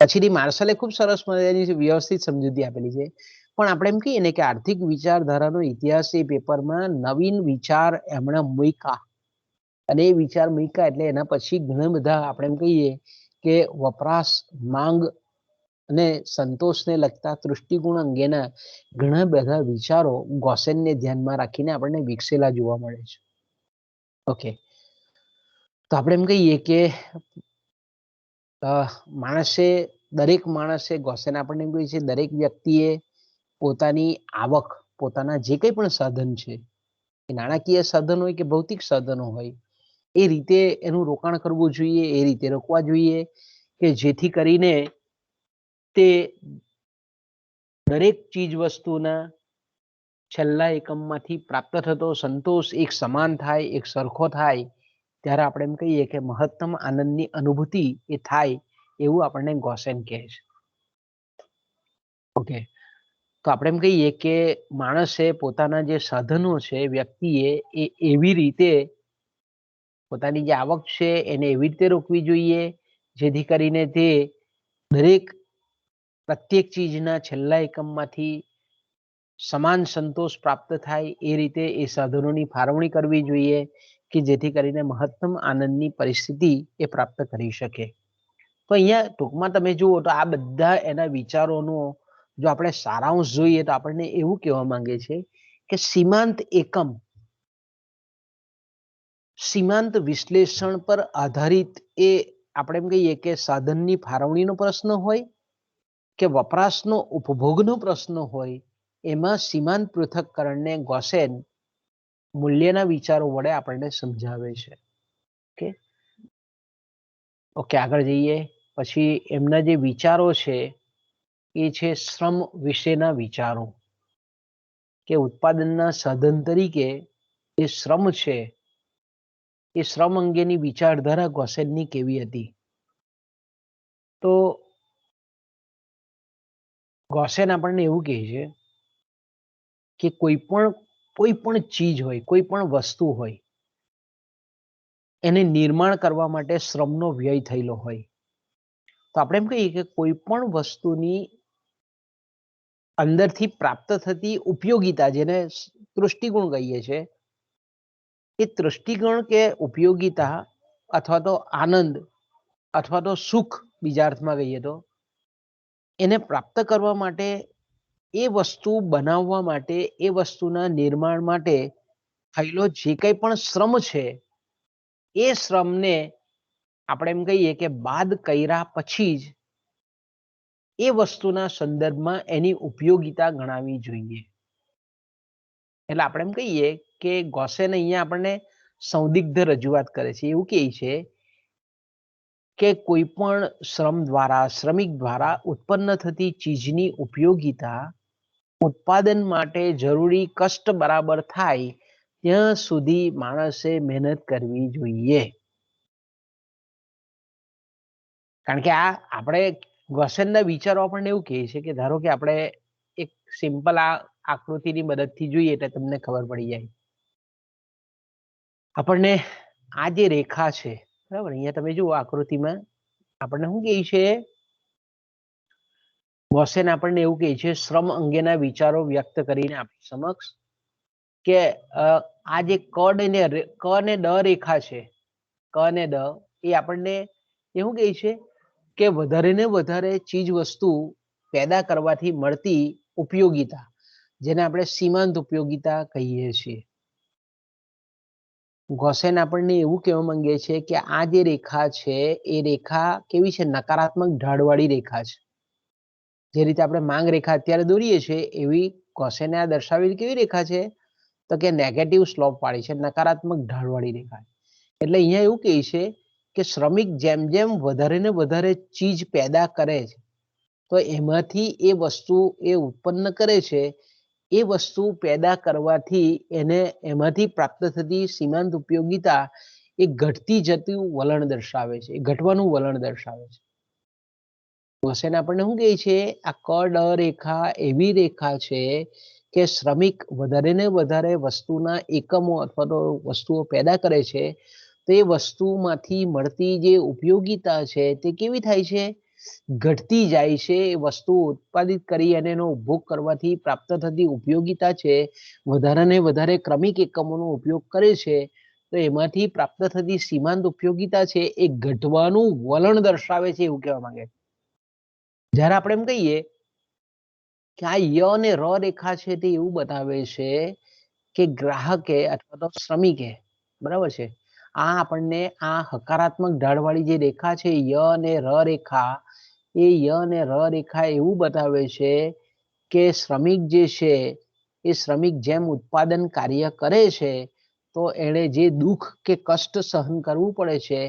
પછીની માર્શલે ખૂબ સરસ મજાની વ્યવસ્થિત સમજૂતી આપેલી છે. પણ આપણે એમ કહીએ ને કે આર્થિક વિચારધારાનો ઇતિહાસ એ પેપરમાં નવીન વિચાર એમણે મૂક્યા, અને એ વિચાર મૂક્યા એટલે એના પછી ઘણા બધા આપણે એમ કહીએ કે વપરાશ, માંગ અને સંતોષને લગતા દૃષ્ટિકોણ અંગેના ઘણા બધા વિચારો ગોસેનને ધ્યાનમાં રાખીને આપણને વિકસેલા જોવા મળે છે. ઓકે, તો આપણે એમ કહીએ કે દરેક માણસે ગોસેન આપણને એમ કહે છે દરેક વ્યક્તિએ પોતાની આવક, પોતાના જે કંઈ પણ સાધન છે, એ નાણાકીય સાધન હોય કે ભૌતિક સાધનો હોય, એ રીતે એનું રોકાણ કરવું જોઈએ, એ રીતે રોકવા જોઈએ કે જેથી કરીને તે દરેક ચીજ વસ્તુના છેલ્લા એકમમાંથી પ્રાપ્ત થતો સંતોષ એક સમાન થાય, એક સરખો થાય, ત્યારે આપણે એમ કહીએ કે મહત્તમ આનંદની અનુભૂતિ એ થાય, એવું આપણને ગોસેન કહે છે. ઓકે, તો આપણે એમ કહીએ કે માણસે પોતાના જે સાધનો છે, વ્યક્તિએ એ એવી રીતે પોતાની જે આવક છે એને એવી રીતે રોકવી જોઈએ જેથી કરીને તે દરેક પ્રત્યેક ચીજના છેલ્લા એકમમાંથી સમાન સંતોષ પ્રાપ્ત થાય, એ રીતે એ સાધનોની ફાળવણી કરવી જોઈએ કે જેથી કરીને મહત્તમ આનંદની પરિસ્થિતિ એ પ્રાપ્ત કરી શકે. તો અહીંયા ટૂંકમાં તમે જુઓ તો આ બધા એના વિચારોનો જો આપણે સારાંશ જોઈએ તો આપણને એવું કહેવા માંગે છે કે સીમાંત વિશ્લેષણ પર આધારિત એ આપણે એમ કહીએ કે સાધનની ફાળવણીનો પ્રશ્ન હોય કે વપરાશનો ઉપભોગનો પ્રશ્ન હોય, એમાં સીમાંત પૃથક્કરણને ગોસેન મૂલ્યના વિચારો વડે આપણને સમજાવે છે. ઓકે, આગળ જઈએ. પછી એમના જે વિચારો છે એ છે શ્રમ વિશેના વિચારો, કે ઉત્પાદનના સાધન તરીકે એ શ્રમ છે, એ શ્રમ અંગેની વિચારધારા ગોસેનની કેવી હતી. તો ગોસેન આપણને એવું કહે છે કે કોઈ પણ ચીજ હોય, કોઈ પણ વસ્તુ હોય, એને નિર્માણ કરવા માટે શ્રમનો વ્યય થયેલો હોય. તો આપણે એમ કહીએ કે કોઈ પણ વસ્તુની અંદરથી પ્રાપ્ત થતી ઉપયોગિતા, જેને તૃષ્ટિગુણ કહીએ છીએ, એ તૃષ્ટિગુણ કે ઉપયોગિતા અથવા તો આનંદ અથવા તો સુખ, બીજા અર્થમાં કહીએ તો, એને પ્રાપ્ત કરવા માટે, એ વસ્તુ બનાવવા માટે, એ વસ્તુના નિર્માણ માટે થયેલો જે કંઈ પણ શ્રમ છે, એ શ્રમને આપણે એમ કહીએ કે બાદ કર્યા પછી જ એ વસ્તુના સંદર્ભમાં એની ઉપયોગિતા ગણાવી જોઈએ. એટલે આપણે એમ કહીએ કે ગોસેન અહીંયા આપણને સંદિગ્ધ રજૂઆત કરે છે. એવું કહે છે કે કોઈ પણ શ્રમ દ્વારા, શ્રમિક દ્વારા ઉત્પન્ન થતી ચીજની ઉપયોગિતા ઉત્પાદન માટે જરૂરી કષ્ટ બરાબર થાય ત્યાં સુધી માણસે મહેનત કરવી જોઈએ. કારણ કે આ આપણે ગોસેનના વિચારો આપણને એવું કહે છે કે ધારો કે આપણે એક સિમ્પલ આ આકૃતિની મદદથી જોઈએ એટલે તમને ખબર પડી જાય. આપણને આ જે રેખા છે, બરાબર, અહીંયા તમે જુઓ આકૃતિમાં આપણને શું કહે છે, ગોસેન આપણને એવું કહે છે શ્રમ અંગેના વિચારો વ્યક્ત કરીને આપણી સમક્ષ કે આ જે ક ને ડ રેખા છે, ક ને ડ એ આપણને એવું કહે છે કે વધારે ને વધારે ચીજ વસ્તુ પેદા કરવાથી મળતી ઉપયોગિતા, જેને આપણે સીમાંત ઉપયોગિતા કહીએ છીએ. ગોસેન આપણને એવું કહેવા માંગે છે કે આ જે રેખા છે એ રેખા કેવી છે? નકારાત્મક ઢાળવાળી રેખા છે. જે રીતે આપણે માંગ રેખા અત્યારે દોરીએ છીએ એવી ગોસેને આ દર્શાવેલી કેવી રેખા છે? તો કે નેગેટિવ સ્લોપ વાળી છે, નકારાત્મક ઢાળવાળી રેખા. એટલે અહીંયા એવું કહે છે કે શ્રમિક જેમ જેમ વધારે ને વધારે ચીજ પેદા કરે છે તો એમાંથી એ વસ્તુ એ ઉત્પન્ન કરે છે, એ વસ્તુ પેદા કરવાથી એને એમાંથી પ્રાપ્ત થતી સીમાંત ઉપયોગિતા એ ઘટતી જતું વલણ દર્શાવે છે, ઘટવાનું વલણ દર્શાવે છે. ગોસેન આપણને શું કહે છે? આ ક ડ રેખા એવી રેખા છે કે શ્રમિક વધારે ને વધારે વસ્તુના એકમો અથવા તો વસ્તુઓ પેદા કરે છે તો એ વસ્તુમાંથી મળતી જે ઉપયોગિતા છે તે કેવી થાય છે? ઘટતી જાય છે. એ વસ્તુ ઉત્પાદિત કરી અને એનો ઉપભોગ કરવાથી પ્રાપ્ત થતી ઉપયોગિતા છે વધારે ને વધારે ક્રમિક એકમોનો ઉપયોગ કરે છે તો એમાંથી પ્રાપ્ત થતી સીમાંત ઉપયોગિતા છે એ ઘટવાનું વલણ દર્શાવે છે એવું કહેવા માંગે. જ્યારે આપણે એમ કહીએ કે આ ય અને ર રેખા છે તે એવું બતાવે છે કે ગ્રાહકે અથવા તો શ્રમિકે, બરાબર છે, આ આપણને આ હકારાત્મક ઢાળવાળી જે રેખા છે ય અને ર રેખા, એ ય અને ર રેખા એવું બતાવે છે કે શ્રમિક જે છે એ શ્રમિક જેમ ઉત્પાદન કાર્ય કરે છે તો એણે જે દુઃખ કે કષ્ટ સહન કરવું પડે છે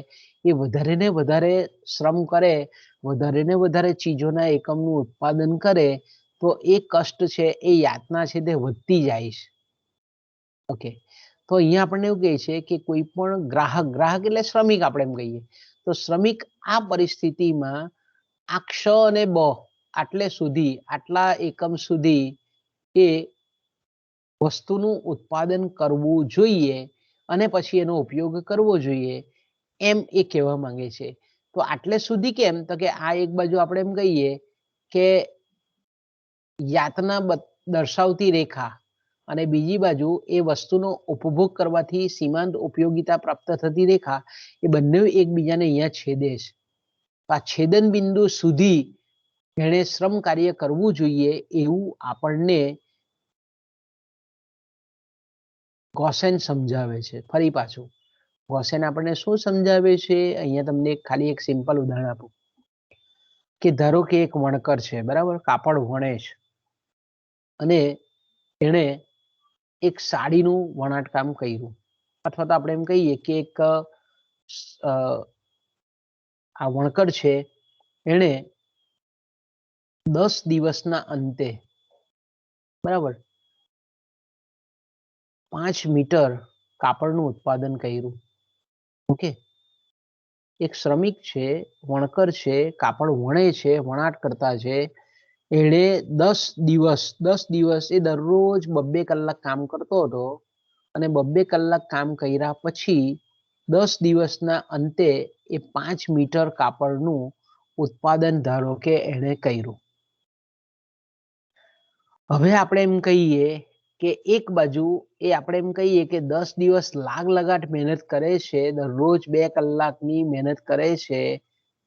એ વધારે ને વધારે શ્રમ કરે, વધારે ને વધારે ચીજોના એકમનું ઉત્પાદન કરે તો એ કષ્ટ છે, એ યાતના છે તે વધતી જાય છે. ઓકે, તો અહીંયા આપણને એવું કહે છે કે કોઈ પણ ગ્રાહક, ગ્રાહક એટલે શ્રમિક આપણે એમ કહીએ, તો શ્રમિક આ પરિસ્થિતિમાં આ ક્ષ અને બ આટલે સુધી, આટલા એકમ સુધી એ વસ્તુનું ઉત્પાદન કરવું જોઈએ અને પછી એનો ઉપયોગ કરવો જોઈએ એમ એ કહેવા માંગે છે. તો આટલે સુધી કેમ? તો કે આ એક બાજુ આપણે એમ કહીએ કે યાતના દર્શાવતી રેખા અને બીજી બાજુ એ વસ્તુનો ઉપભોગ કરવાથી સીમાંત ઉપયોગિતા પ્રાપ્ત થતી રેખા, એ બંને એકબીજાને અહીંયા છેદે છે. આ છેદન બિંદુ સુધી એણે શ્રમ કાર્ય કરવું જોઈએ એવું આપણને ગોસેન સમજાવે છે. ફરી પાછું ગોસેન આપણને શું સમજાવે છે? અહીંયા તમને ખાલી એક સિમ્પલ ઉદાહરણ આપું કે ધારો કે એક વણકર છે, બરાબર, કાપડ વણે છે અને એણે એક સાડીનું વણાટકામ કર્યું, અથવા તો આપણે એમ કહીએ કે એક આ વણકર છે એણે 10 દિવસના અંતે, બરાબર, 5 મીટર કાપડનું ઉત્પાદન કર્યું. ઓકે, એક શ્રમિક છે, વણકર છે, કાપડ વણે છે, વણાટ કરતા છે, એણે 10 દિવસ એ દરરોજ 2 કલાક કામ કરતો હતો અને 2 કલાક કામ કર્યા પછી 10 દિવસના અંતે એ 5 મીટર કાપડનું ઉત્પાદન ધારો કે એણે કર્યું. હવે આપણે એમ કહીએ કે એક બાજુ એ આપણે એમ કહીએ કે 10 દિવસ લાગ લગાટ મહેનત કરે છે, દરરોજ 2 કલાકની મહેનત કરે છે,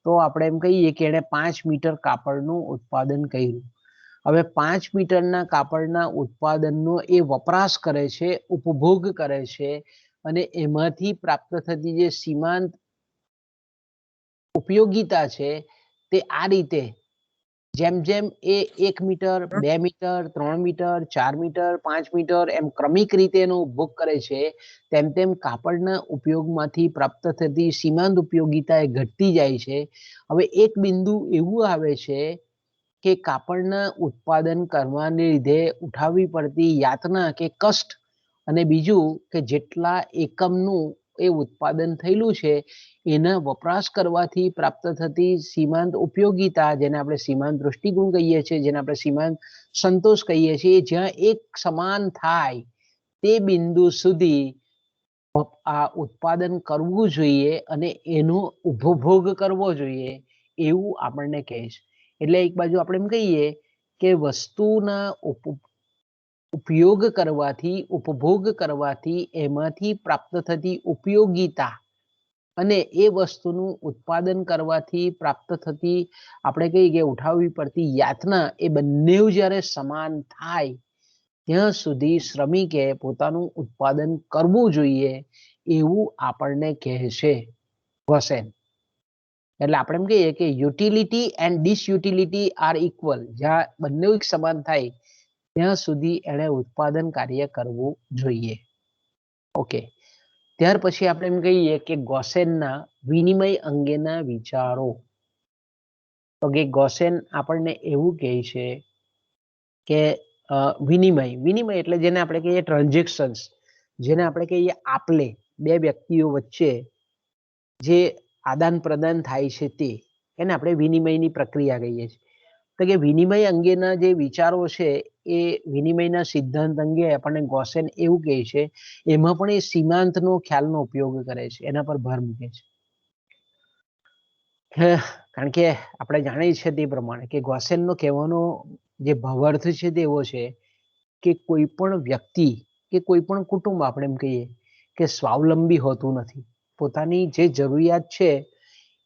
તો આપણે એમ કહીએ કે એણે 5 મીટર કાપડનું ઉત્પાદન કર્યું. હવે 5 મીટરના કાપડના ઉત્પાદનનો એ વપરાશ કરે છે, ઉપભોગ કરે છે અને એમાંથી પ્રાપ્ત થતી જે સીમાંત ઉપયોગિતા છે તે આ રીતે જેમ જેમ એ 1 metre, 2 metre, 3 metre, 4 metre, 5 metre એમ ક્રમિક રીતે એનો ઉપભોગ કરે છે તેમ તેમ કાપડના ઉપયોગમાંથી પ્રાપ્ત થતી સીમાંત ઉપયોગિતા એ ઘટતી જાય છે. હવે એક બિંદુ એવું આવે છે કે કાપડના ઉત્પાદન કરવાને લીધે ઉઠાવવી પડતી યાતના કે કષ્ટ, અને બીજું કે જેટલા એકમનું એ ઉત્પાદન થયેલું છે એના વપરાશ કરવાથી પ્રાપ્ત થતી સીમાંત ઉપયોગિતા, જેને આપણે સીમાંત દૃષ્ટિગુણ કહીએ છીએ, જેને આપણે સીમાંત સંતોષ કહીએ છીએ, જ્યાં એક સમાન થાય તે બિંદુ સુધી આ ઉત્પાદન કરવું જોઈએ અને એનો ઉપભોગ કરવો જોઈએ એવું આપણને કહે છે. એટલે એક બાજુ આપણે એમ કહીએ કે વસ્તુના ઉપયોગ કરવાથી, ઉપભોગ કરવાથી એમાંથી પ્રાપ્ત થતી ઉપયોગિતા અને એ વસ્તુનું ઉત્પાદન કરવાથી પ્રાપ્ત થતી આપણે કહીએ કે ઉઠાવવી પડતી યાતના એ બંને જ્યારે સમાન થાય ત્યાં સુધી શ્રમિકે પોતાનું ઉત્પાદન કરવું જોઈએ એવું આપણને કહે છે ગોસેન. એટલે આપણે એમ કહીએ કે યુટિલિટી એન્ડ ડિસયુટિલિટી આર ઇક્વલ. જ્યાં બંને એક સમાન થાય ત્યાં સુધી એણે ઉત્પાદન કાર્ય કરવું જોઈએ. ઓકે, ત્યાર પછી આપણે એમ કહીએ કે ગોસેનના વિનિમય અંગેના વિચારો. તો કે ગોસેન આપણને એવું કહે છે કે વિનિમય એટલે જેને આપણે કહીએ ટ્રાન્ઝેક્શન્સ, જેને આપણે કહીએ આપલે, બે વ્યક્તિઓ વચ્ચે જે આદાન પ્રદાન થાય છે તે એને આપણે વિનિમયની પ્રક્રિયા કહીએ છીએ. તો કે વિનિમય અંગેના જે વિચારો છે એ વિનિમયના સિદ્ધાંત અંગે આપણને ગોસેન એવું કહે છે, એમાં પણ એ સીમાંતનો ખ્યાલનો ઉપયોગ કરે છે, એના પર ભાર મૂકે છે. કારણ કે આપણે જાણીએ છીએ તે પ્રમાણે કે ગોસેનનો કહેવાનો જે ભાવાર્થ છે તે એવો છે કે કોઈ પણ વ્યક્તિ કે કોઈ પણ કુટુંબ આપણે એમ કહીએ કે સ્વાવલંબી હોતું નથી. પોતાની જે જરૂરિયાત છે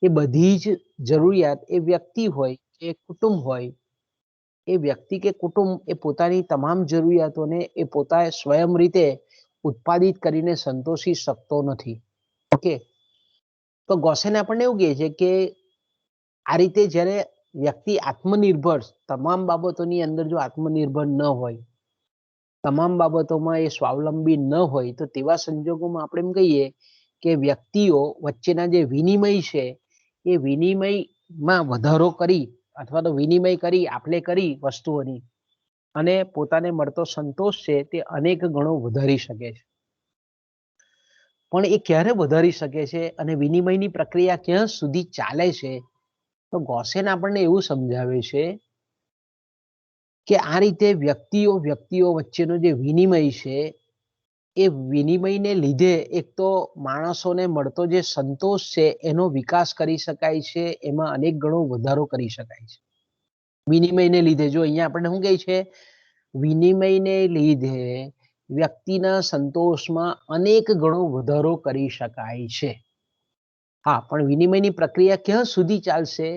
એ બધી જ જરૂરિયાત એ વ્યક્તિ હોય કે કુટુંબ હોય, એ વ્યક્તિ કે કુટુંબ એ પોતાની તમામ જરૂરિયાતોને એ પોતાએ સ્વયં રીતે ઉત્પાદિત કરીને સંતોષી શકતો નથી. ઓકે, તો ગોસેન આપણને એવું કહે છે કે આ રીતે જ્યારે વ્યક્તિ આત્મનિર્ભર, તમામ બાબતોની અંદર જો આત્મનિર્ભર ન હોય, તમામ બાબતોમાં એ સ્વાવલંબી ન હોય, તો તેવા સંજોગોમાં આપણે એમ કહીએ કે વ્યક્તિઓ વચ્ચેના જે વિનિમય છે એ વિનિમયમાં વધારો કરી અથવા તો વિનિમય કરી આપલે કરી વસ્તુઓની અને પોતાને મળતો સંતોષ છે તે અનેક ગણો વધારી શકે છે. પણ એ ક્યારે વધારી શકે છે અને વિનિમયની પ્રક્રિયા ક્યાં સુધી ચાલે છે? તો ગોસેન આપણને એવું સમજાવે છે કે આ રીતે વ્યક્તિઓ વચ્ચેનો જે વિનિમય છે એ વિનિમયને લીધે એક તો માણસોને મળતો જે સંતોષ છે એનો વિકાસ કરી શકાય છે, એમાં અનેક ગણો વધારો કરી શકાય છે વિનિમયને લીધે. જો અહીંયા આપણને શું કહે છે, વિનિમયને લીધે વ્યક્તિના સંતોષમાં અનેક ગણો વધારો કરી શકાય છે. હા, પણ વિનિમયની પ્રક્રિયા ક્યાં સુધી ચાલશે?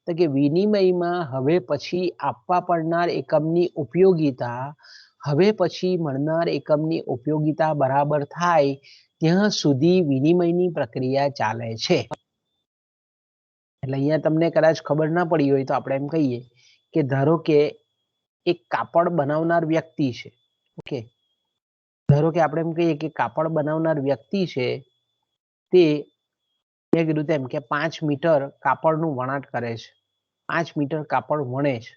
તો કે વિનિમયમાં હવે પછી આપવા પડનાર એકમની ઉપયોગિતા, હવે પછી મળનાર એકમની ઉપયોગિતા બરાબર થાય ત્યાં સુધી વિનિમયની પ્રક્રિયા ચાલે છે. એટલે અહીંયા તમને કદાચ ખબર ના પડી હોય તો આપણે એમ કહીએ કે ધારો કે એક કાપડ બનાવનાર વ્યક્તિ છે. ઓકે, ધારો કે આપણે એમ કહીએ કે કાપડ બનાવનાર વ્યક્તિ છે તે મેં કીધું તેમ કે 5 મીટર કાપડનું વણાટ કરે છે, 5 મીટર કાપડ વણે છે.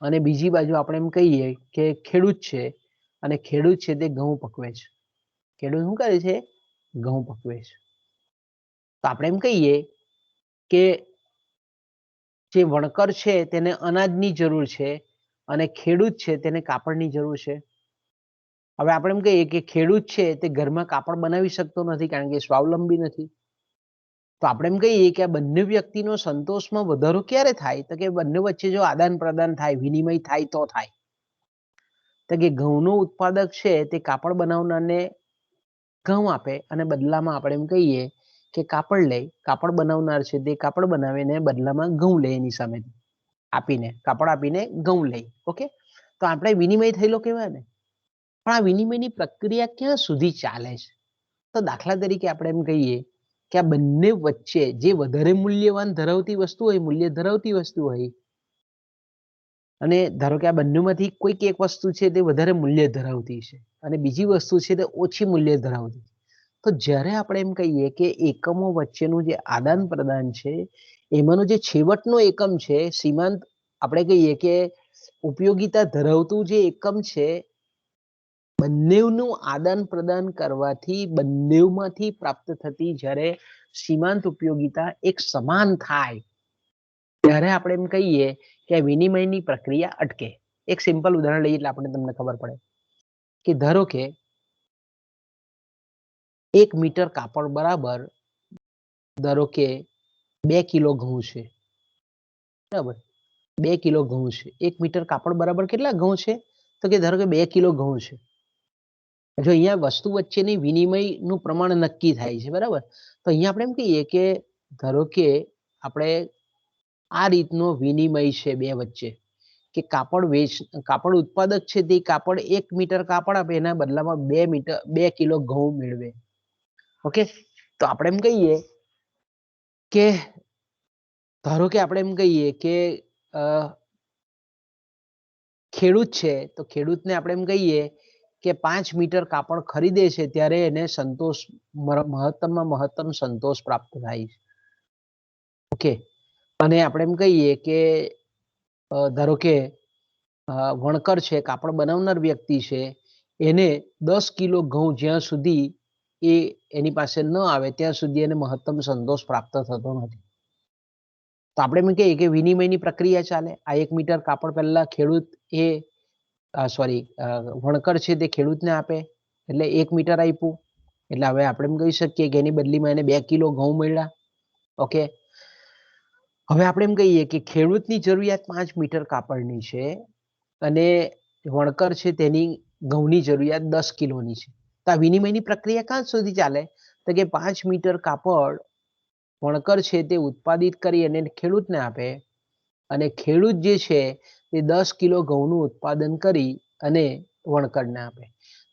અને બીજી બાજુ આપણે એમ કહીએ કે ખેડૂત છે અને ખેડૂત છે તે ઘઉં પકવે છે. ખેડૂત શું કરે છે? ઘઉં પકવે છે. તો આપણે એમ કહીએ કે જે વણકર છે તેને અનાજની જરૂર છે અને ખેડૂત છે તેને કાપડની જરૂર છે. હવે આપણે એમ કહીએ કે ખેડૂત છે તે ઘરમાં કાપડ બનાવી શકતો નથી કારણ કે સ્વાવલંબી નથી. તો આપણે એમ કહીએ કે આ બંને વ્યક્તિનો સંતોષમાં વધારો ક્યારે થાય? તો કે બંને વચ્ચે જો આદાન પ્રદાન થાય, વિનિમય થાય તો થાય. તો કે ઘઉંનો ઉત્પાદક છે તે કાપડ બનાવનારને ઘઉં આપે અને બદલામાં આપણે એમ કહીએ કે કાપડ લે, કાપડ બનાવનાર છે તે કાપડ બનાવીને બદલામાં ઘઉં લે, એની સામે આપીને કાપડ આપીને ઘઉં લે. ઓકે, તો આપણે વિનિમય થયેલો કહેવાય ને. પણ આ વિનિમયની પ્રક્રિયા ક્યાં સુધી ચાલે છે? તો દાખલા તરીકે આપણે એમ કહીએ કે આ બંને વચ્ચે જે વધારે મૂલ્યવાન ધરાવતી વસ્તુ હોય, મૂલ્ય ધરાવતી વસ્તુ હોય, અને ધારો કે આ બંનેમાંથી કોઈક એક વસ્તુ છે તે વધારે મૂલ્ય ધરાવતી છે અને બીજી વસ્તુ છે તે ઓછી મૂલ્ય ધરાવતી, તો જ્યારે આપણે એમ કહીએ કે એકમો વચ્ચેનું જે આદાન પ્રદાન છે એમાંનો જે છેવટનો એકમ છે, સીમાંત આપણે કહીએ કે ઉપયોગિતા ધરાવતું જે એકમ છે, બંનેનું આદાન પ્રદાન કરવાથી બંનેમાંથી પ્રાપ્ત થતી જ્યારે સીમાંત ઉપયોગિતા એક સમાન થાય ત્યારે આપણે એમ કહીએ કે વિનિમયની પ્રક્રિયા અટકે. એક સિમ્પલ ઉદાહરણ લઈએ એટલે આપણે તમને ખબર પડે કે ધારો કે 1 મીટર કાપડ બરાબર ધારો કે 2 કિલો ઘઉં છે. બરાબર, 2 કિલો ઘઉં છે. 1 મીટર કાપડ બરાબર કેટલા ઘઉં છે? તો કે ધારો કે 2 કિલો ઘઉં છે. જો અહીંયા વસ્તુ વચ્ચેની વિનિમયનું પ્રમાણ નક્કી થાય છે, બરાબર? તો અહીંયા આપણે એમ કહીએ કે ધારો કે આપણે આ રીતનો વિનિમય છે 2 વચ્ચે કે કાપડ ઉત્પાદક છે તે કાપડ 1 મીટર કાપડ આપે એના બદલામાં 2 કિલો ઘઉં મેળવે. ઓકે, તો આપણે એમ કહીએ કે ધારો કે આપણે એમ કહીએ કે ખેડૂત છે તો ખેડૂતને આપણે એમ કહીએ કે 5 મીટર કાપડ ખરીદે છે ત્યારે એને મહત્તમમાં મહત્તમ સંતોષ પ્રાપ્ત થાય છે. ઓકે, અને આપણે એમ કહીએ કે ધારો કે વણકર છે, કાપડ બનાવનાર વ્યક્તિ છે, એને 10 કિલો ઘઉં જ્યાં સુધી એની પાસે ન આવે ત્યાં સુધી એને મહત્તમ સંતોષ પ્રાપ્ત થતો નથી. તો આપણે એમ કહીએ કે વિનિમયની પ્રક્રિયા ચાલે. આ 1 મીટર કાપડ પહેલા વણકર છે તે ખેડૂતને આપે એટલે 1 મીટર આપ્યું. એટલે હવે આપણે એમ કહી શકીએ કે એની બદલીમાં એને 2 કિલો ઘઉં મળ્યા. ઓકે, હવે આપણે એમ કહીએ કે ખેડૂતની જરૂરિયાત 5 મીટર કાપડની છે અને વણકર છે તેની ઘઉંની જરૂરિયાત 10 કિલોની છે. તો આ વિનિમયની પ્રક્રિયા ક્યાં સુધી ચાલે? તો કે 5 મીટર કાપડ વણકર છે તે ઉત્પાદિત કરી અને ખેડૂતને આપે અને ખેડૂત જે છે તે 10 કિલો ઘઉંનું ઉત્પાદન કરી અને વણકરને આપે.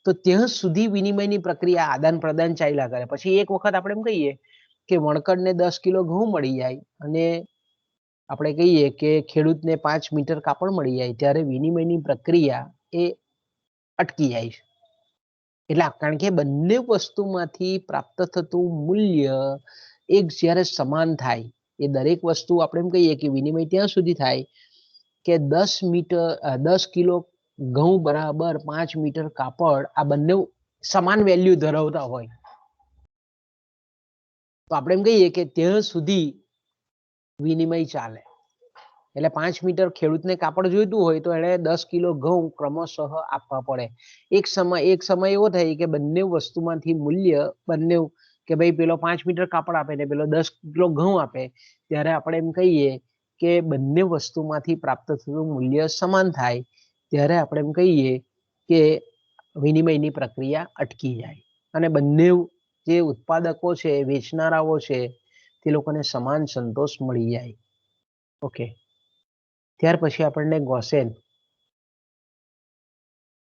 તો ત્યાં સુધી વિનિમયની પ્રક્રિયા આદાન પ્રદાન ચાલ્યા કરે. પછી એક વખત આપણે એમ કહીએ કે વણકરને 10 કિલો ઘઉં મળી જાય અને આપણે કહીએ કે ખેડૂતને 5 મીટર કાપડ મળી જાય ત્યારે વિનિમયની પ્રક્રિયા એ અટકી જાય છે. એટલે કારણ કે બંને વસ્તુમાંથી પ્રાપ્ત થતું મૂલ્ય એક જ્યારે સમાન થાય એ દરેક વસ્તુ આપણે એમ કહીએ કે વિનિમય ત્યાં સુધી થાય કે 10 કિલો ઘઉં બરાબર 5 મીટર કાપડ આ બંને સમાન વેલ્યુ ધરાવતા હોય તો આપણે એમ કહીએ કે ત્યાં સુધી વિનિમય ચાલે. એટલે 5 મીટર ખેડૂતને કાપડ જોઈતું હોય તો એને 10 કિલો ઘઉં ક્રમશઃ આપવા પડે. એક સમય એવો થાય કે બંને વસ્તુમાંથી મૂલ્ય કે ભાઈ પેલો 5 મીટર કાપડ આપે ને પેલો 10 કિલો ઘઉં આપે ત્યારે આપણે એમ કહીએ કે બંને વસ્તુમાંથી પ્રાપ્ત થતું મૂલ્ય સમાન થાય ત્યારે આપણે એમ કહીએ કે વિનિમયની પ્રક્રિયા અટકી જાય અને બંને જે ઉત્પાદકો છે, વેચનારાઓ છે, તે લોકોને સમાન સંતોષ મળી જાય. ઓકે, ત્યાર પછી આપણને ગોસેન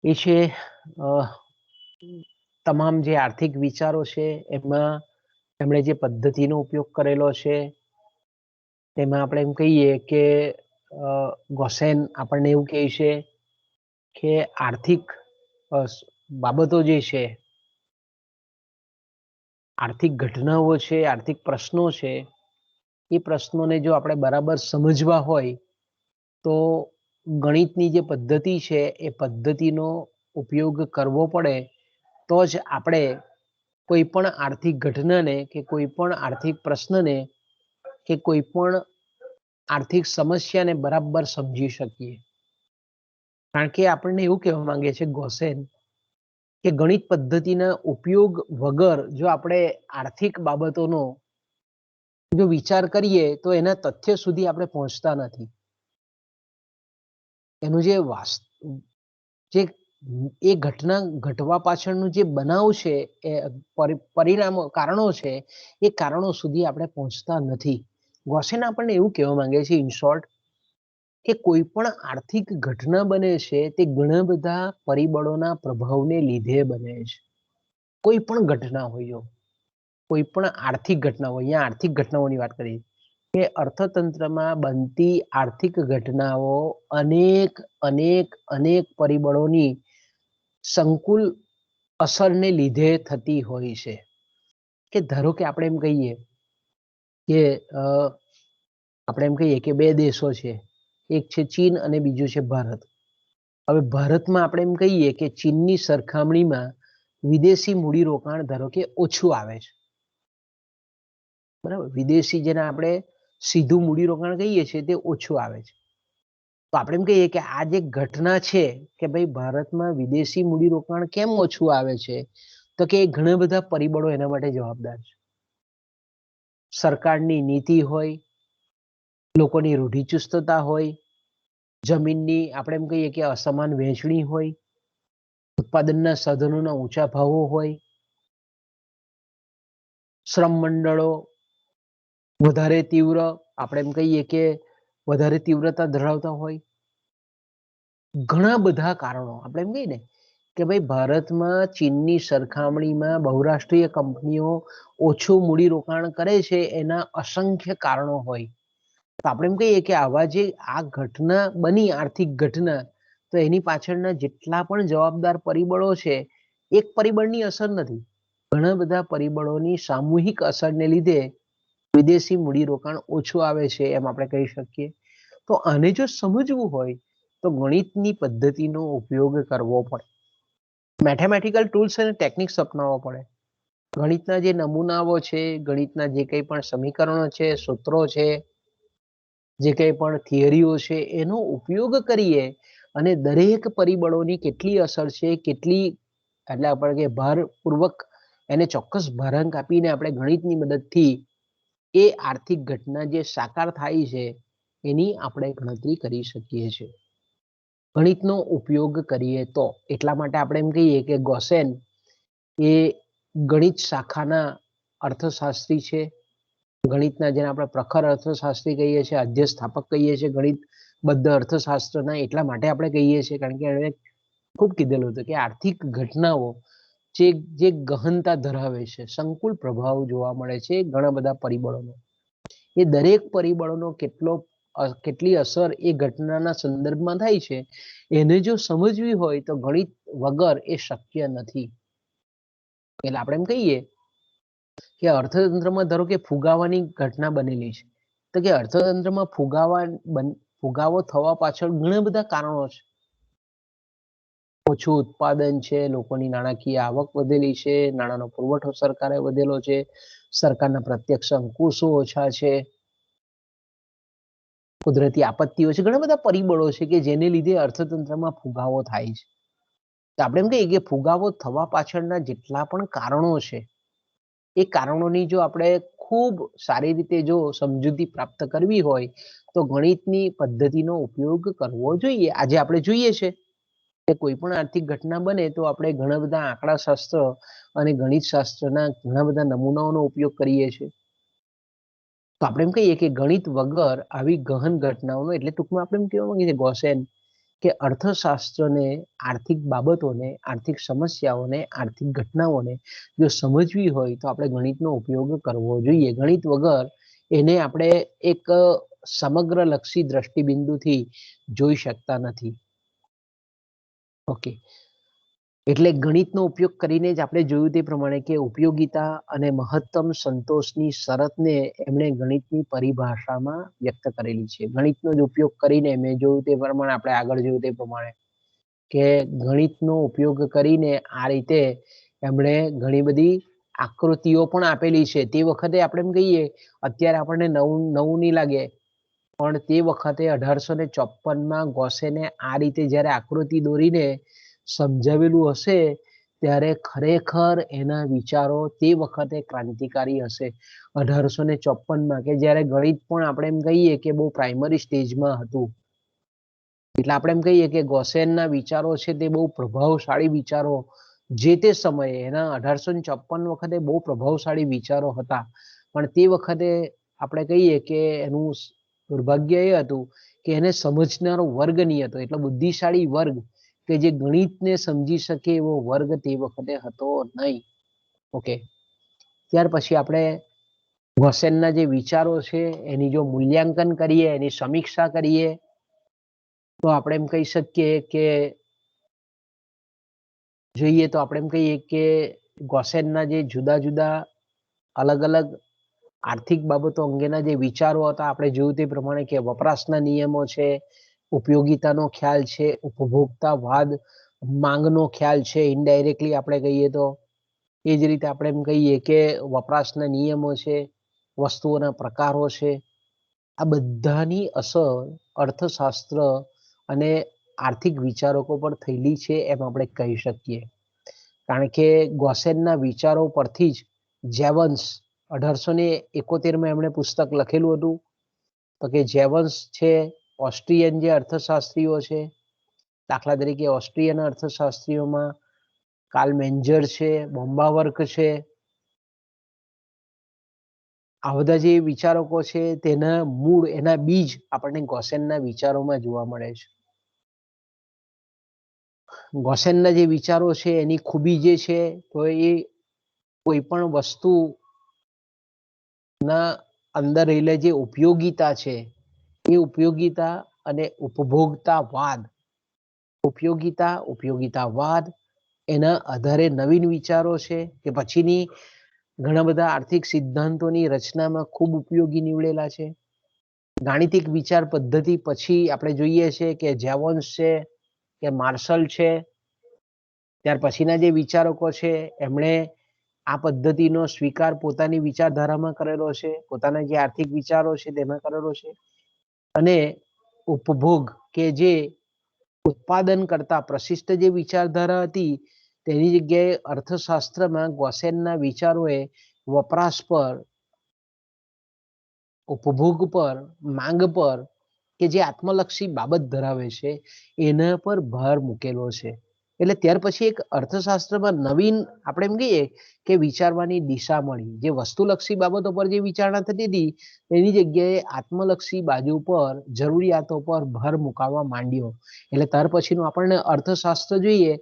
એ છે તમામ જે આર્થિક વિચારો છે એમાં એમણે જે પદ્ધતિનો ઉપયોગ કરેલો છે તેમાં આપણે એમ કહીએ કે ગોસેન આપણને એવું કહે છે કે આર્થિક બાબતો જે છે, આર્થિક ઘટનાઓ છે, આર્થિક પ્રશ્નો છે, એ પ્રશ્નોને જો આપણે બરાબર સમજવા હોય તો ગણિતની જે પદ્ધતિ છે એ પદ્ધતિનો ઉપયોગ કરવો પડે તો જ આપણે કોઈ પણ આર્થિક ઘટનાને કે કોઈ પણ આર્થિક પ્રશ્નને કે કોઈ પણ આર્થિક સમસ્યાને બરાબર સમજી શકીએ. કારણ કે આપણને એવું કહેવા માંગે છે ગોસેન કે ગણિત પદ્ધતિના ઉપયોગ વગર જો આપણે આર્થિક બાબતોનો જો વિચાર કરીએ તો એના તથ્ય સુધી આપણે પહોંચતા નથી. એનું જે એ ઘટના ઘટવા પાછળનું જે બનાવ છે એ કારણો છે એ કારણો સુધી આપણે પહોંચતા નથી. ગોસેન આપણને એવું કહેવા માંગે છે ઇન શોર્ટ કે કોઈ પણ આર્થિક ઘટના બને છે તે ઘણા બધા પરિબળોના પ્રભાવને લીધે બને છે. કોઈ પણ ઘટના હોય, કોઈ પણ આર્થિક ઘટના હોય, અહીંયા આર્થિક ઘટનાઓની વાત કરીએ કે અર્થતંત્રમાં બનતી આર્થિક ઘટનાઓ અનેક પરિબળોની સંકુલ અસરને લીધે થતી હોય છે. કે ધારો કે આપણે એમ કહીએ કે બે દેશો છે, એક છે ચીન અને બીજું છે ભારત. હવે ભારતમાં આપણે એમ કહીએ કે ચીનની સરખામણીમાં વિદેશી મૂડીરોકાણ ધારો કે ઓછું આવે છે, બરાબર. વિદેશી જેને આપણે સીધું મૂડીરોકાણ કહીએ છીએ તે ઓછું આવે છે. તો આપણે એમ કહીએ કે આ જે ઘટના છે કે ભાઈ ભારતમાં વિદેશી મૂડીરોકાણ કેમ ઓછું આવે છે તો કે ઘણા બધા પરિબળો એના માટે જવાબદાર છે. સરકારની નીતિ હોય, લોકોની રૂઢિચુસ્તતા હોય, જમીનની આપણે એમ કહીએ કે અસમાન વહેંચણી હોય, ઉત્પાદનના સાધનોના ઊંચા ભાવો હોય, શ્રમ મંડળો વધારે તીવ્ર આપણે એમ કહીએ કે વધારે તીવ્રતા ધરાવતા હોય, ઘણા બધા કારણો આપણે એમ કહીએ ને કે ભાઈ ભારતમાં ચીનની સરખામણીમાં બહુરાષ્ટ્રીય કંપનીઓ ઓછું મૂડીરોકાણ કરે છે, એના અસંખ્ય કારણો હોય. તો આપણે એમ કહીએ કે આવા જે આ ઘટના બની, આર્થિક ઘટના, તો એની પાછળના જેટલા પણ જવાબદાર પરિબળો છે, એક પરિબળની અસર નથી, ઘણા બધા પરિબળોની સામૂહિક અસરને લીધે વિદેશી મૂડીરોકાણ ઓછું આવે છે, એમ આપણે કહી શકીએ. તો આને જો સમજવું હોય તો ગણિતની પદ્ધતિનો ઉપયોગ કરવો પડે, મેથેમેટિકલ ટૂલ્સ અને ટેકનિક્સ અપનાવવા પડે. ગણિતના જે નમૂનાઓ છે, ગણિતના જે કંઈ પણ સમીકરણો છે, સૂત્રો છે, જે કંઈ પણ થિયરીઓ છે, એનો ઉપયોગ કરીએ અને દરેક પરિબળોની કેટલી અસર છે, કેટલી એટલે આપણે કે ભારપૂર્વક એને ચોક્કસ ભારાંક આપીને આપણે ગણિતની મદદથી એ આર્થિક ઘટના જે સાકાર થાય છે એની આપણે ગણતરી કરી શકીએ છીએ. ગણિતનો ઉપયોગ કરીએ તો એટલા માટે આપણે એમ કહીએ કે ગોસેન એ ગણિત શાખાના અર્થશાસ્ત્રી છે. ગણિતના જેને આપણે પ્રખર અર્થશાસ્ત્રી કહીએ છીએ, અધ્યસ્થાપક કહીએ છીએ, ગણિત બદ્ધ અર્થશાસ્ત્રના એટલા માટે આપણે કહીએ છીએ કારણ કે એણે ખૂબ કીધેલું હતું કે આર્થિક ઘટનાઓ જે ગહનતા ધરાવે છે, સંકુલ પ્રભાવ જોવા મળે છે ઘણા બધા પરિબળોનો, એ દરેક પરિબળોનો કેટલી અસર એ ઘટનાના સંદર્ભમાં થાય છે, એને જો સમજવી હોય તો ગણિત વગર એ શક્ય નથી. એટલે આપણે એમ કહીએ કે અર્થતંત્રમાં ધારો કે ફુગાવાની ઘટના બનેલી છે, તો કે અર્થતંત્રમાં ફુગાવો થવા પાછળ ઘણા બધા કારણો છે. ઓછું ઉત્પાદન છે, લોકોની નાણાકીય આવક વધેલી છે, નાણાંનો પુરવઠો સરકારે વધેલો છે, સરકારના પ્રત્યક્ષ અંકુશો ઓછા છે, કુદરતી આપત્તિઓ છે, ઘણા બધા પરિબળો છે કે જેને લીધે અર્થતંત્રમાં ફુગાવો થાય છે. તો આપણે એમ કહીએ કે ફુગાવો થવા પાછળના જેટલા પણ કારણો છે, એ કારણોની જો આપણે ખૂબ સારી રીતે જો સમજૂતી પ્રાપ્ત કરવી હોય તો ગણિતની પદ્ધતિનો ઉપયોગ કરવો જોઈએ. આજે આપણે જોઈએ છે કે કોઈ પણ આર્થિક ઘટના બને તો આપણે ઘણા બધા આંકડા શાસ્ત્ર અને ગણિત શાસ્ત્રના ઘણા બધા નમૂનાઓનો ઉપયોગ કરીએ છીએ. તો આપણે એમ કહીએ કે ગણિત વગર આવી ગહન ઘટનાઓનો, એટલે ટૂંકમાં આપણે એમ કહેવા માંગીએ ગોસેન કે અર્થશાસ્ત્રને, આર્થિક બાબતોને, આર્થિક સમસ્યાઓને, આર્થિક ઘટનાઓને જો સમજવી હોય તો આપણે ગણિતનો ઉપયોગ કરવો જોઈએ. ગણિત વગર એને આપણે એક સમગ્ર લક્ષી દ્રષ્ટિબિંદુથી જોઈ શકતા નથી. ઓકે, એટલે ગણિતનો ઉપયોગ કરીને જ આપણે જોયું તે પ્રમાણે કે ઉપયોગિતા અને મહત્તમ સંતોષની શરતને એમણે ગણિતની પરિભાષામાં વ્યક્ત કરેલી છે. ગણિતનો જ ઉપયોગ કરીને મેં જોયું તે પ્રમાણે, આપણે આગળ જોયું તે પ્રમાણે કે ગણિતનો ઉપયોગ કરીને આ રીતે એમણે ઘણી બધી આકૃતિઓ પણ આપેલી છે. તે વખતે આપણે એમ કહીએ, અત્યારે આપણને નવું નહીં લાગે, પણ તે વખતે 1854માં ગોસેને આ રીતે જ્યારે આકૃતિ દોરીને સમજાવેલું હશે ત્યારે ખરેખર એના વિચારો તે વખતે ક્રાંતિકારી હશે. 1854માં કે જ્યારે ગણિત પણ આપણે એમ કહીએ કે બહુ પ્રાઇમરી સ્ટેજમાં હતું. એટલે આપણે એમ કહીએ કે ગોસેનના વિચારો છે તે બહુ પ્રભાવશાળી વિચારો જે તે સમયે, એના 1854 વખતે બહુ પ્રભાવશાળી વિચારો હતા. પણ તે વખતે આપણે કહીએ કે એનું દુર્ભાગ્ય એ હતું કે એને સમજનારો વર્ગ નહીં હતો, એટલો બુદ્ધિશાળી વર્ગ કે જે ગણિતને સમજી શકે એવો વર્ગ તે વખતે હતો નહીં. ઓકે, ત્યાર પછી આપણે ગોસેનના જે વિચારો છે એની જો મૂલ્યાંકન કરીએ, એની સમીક્ષા કરીએ તો આપણે એમ કહી શકીએ કે જોઈએ તો આપણે એમ કહીએ કે ગોસેનના જે જુદા જુદા અલગ અલગ આર્થિક બાબતો અંગેના જે વિચારો હતા, આપણે જોયું તે પ્રમાણે કે વપરાશના નિયમો છે, ઉપયોગિતાનો ખ્યાલ છે, ઉપભોક્તાવાદ, માંગનો ખ્યાલ છે, ઇનડાયરેક્ટલી આપણે કહીએ તો એ જ રીતે આપણે એમ કહીએ કે વપરાશના નિયમો છે, વસ્તુઓના પ્રકારો છે, આ બધાની અસર અર્થશાસ્ત્ર અને આર્થિક વિચારકો પર થયેલી છે એમ આપણે કહી શકીએ. કારણ કે ગોસેનના વિચારો પરથી જ જેવન્સ 1871માં એમણે પુસ્તક લખેલું હતું. તો કે જેવન્સ છે ઓસ્ટ્રિયન જે અર્થશાસ્ત્રીઓ છે, દાખલા તરીકે ઓસ્ટ્રિયન અર્થશાસ્ત્રીઓમાં કાર્લ મેન્જર છે, બોમ્બાવર્ક છે, આ બધા જે વિચારકો છે તેના મૂળ, એના બીજ આપણને ગોસેનના વિચારોમાં જોવા મળે છે. ગોસેનના જે વિચારો છે એની ખૂબી જે છે તો એ કોઈ પણ વસ્તુ ના અંદર રહેલા જે ઉપયોગિતા છે એ ઉપયોગિતા અને ઉપયોગિતાવાદ એના આધારે નવીન વિચારો છે કે પછીની ઘણા બધા આર્થિક સિદ્ધાંતોની રચનામાં ખૂબ ઉપયોગી નીવડેલા છે. ગાણિતિક વિચાર પદ્ધતિ પછી આપણે જોઈએ છે કે જેવોન્સ છે કે માર્શલ છે, ત્યાર પછીના જે વિચારકો છે એમણે આ પદ્ધતિનો સ્વીકાર પોતાની વિચારધારામાં કરેલો છે, પોતાના જે આર્થિક વિચારો છે તેમાં કરેલો છે. અને ઉપભોગ કે જે ઉત્પાદન કરતા પ્રશિષ્ટ જે વિચારધારા હતી તેની જગ્યાએ અર્થશાસ્ત્રમાં ગોસેનના વિચારોએ વપરાશ પર, ઉપભોગ પર, માંગ પર કે જે આત્મલક્ષી બાબત ધરાવે છે એના પર ભાર મૂકેલો છે. એટલે ત્યાર પછી એક અર્થશાસ્ત્રમાં નવીન આપણે એમ કહીએ કે વિચારવાની દિશા મળી. જે વસ્તુલક્ષી બાબતો પર જે વિચારણા થતી હતી એની જગ્યાએ આત્મલક્ષી બાજુ પર, જરૂરિયાતો પર ભાર મુકાવવા માંડ્યો. એટલે ત્યાર પછીનું આપણને અર્થશાસ્ત્ર જોઈએ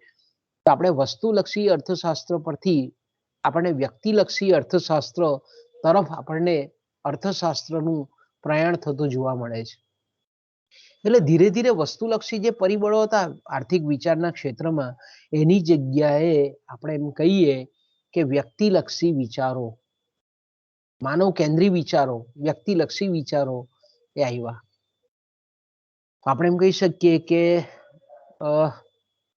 તો આપણે વસ્તુલક્ષી અર્થશાસ્ત્ર પરથી આપણને વ્યક્તિલક્ષી અર્થશાસ્ત્ર તરફ આપણને અર્થશાસ્ત્રનું પ્રયાણ થતું જોવા મળે છે. એટલે ધીરે ધીરે વસ્તુલક્ષી જે પરિબળો હતા આર્થિક વિચારના ક્ષેત્રમાં એની જગ્યાએ આપણે એમ કહીએ કે વ્યક્તિલક્ષી વિચારો, માનવ કેન્દ્રી વિચારો, વ્યક્તિલક્ષી વિચારો એ આવ્યા. આપણે એમ કહી શકીએ કે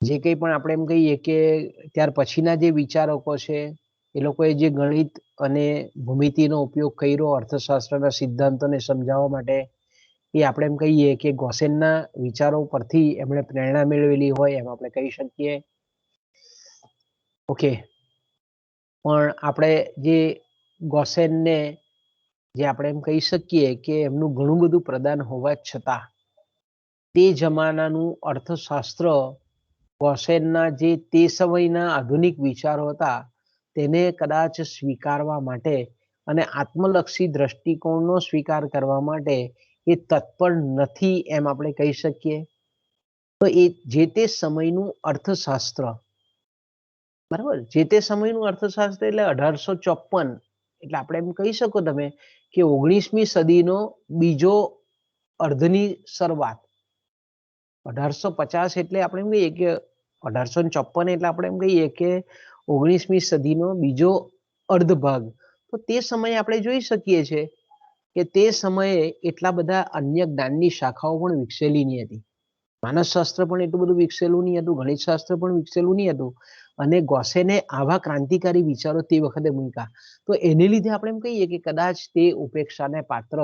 જે કંઈ પણ આપણે એમ કહીએ કે ત્યાર પછીના જે વિચારકો છે એ લોકોએ જે ગણિત અને ભૂમિતિનો ઉપયોગ કર્યો અર્થશાસ્ત્રના સિદ્ધાંતોને સમજાવવા માટે, એ આપણે એમ કહીએ કે ગોસેનના વિચારો પરથી એમણે પ્રેરણા મેળવેલી હોય એમ આપણે કહી શકીએ. ઓકે, પણ આપણે જે ગોસેનને જે આપણે એમ કહી શકીએ કે એમનું ઘણું બધું પ્રદાન હોવા છતાં તે જમાનાનું અર્થશાસ્ત્ર ગોસેનના જે તે સમયના આધુનિક વિચારો હતા તેને કદાચ સ્વીકારવા માટે અને આત્મલક્ષી દ્રષ્ટિકોણનો સ્વીકાર કરવા માટે એ તત્પર નથી એમ આપણે કહી શકીએ. તો એ જે તે સમયનું અર્થશાસ્ત્ર, બરાબર, જે તે સમયનું અર્થશાસ્ત્ર એટલે 1854, એટલે આપણે એમ કહી શકો તમે કે 19મી સદીનો બીજો અર્ધની શરૂઆત. 1850 એટલે આપણે એમ કહીએ કે 1854 એટલે આપણે એમ કહીએ કે 19મી સદીનો બીજો અર્ધ ભાગ. તો તે સમયે આપણે જોઈ શકીએ છીએ કે તે સમયે એટલા બધા અન્ય જ્ઞાનની શાખાઓ પણ વિકસેલી નહીં હતી. માનસશાસ્ત્ર પણ એટલું બધું વિકસેલું નહીં હતું, ગણિતશાસ્ત્ર પણ વિકસેલું નહીં હતું. અને ગોસેને આવા ક્રાંતિકારી વિચારો તે વખતે મૂક્યા. તો એને લીધે આપણે એમ કહીએ કે કદાચ તે ઉપેક્ષાને પાત્ર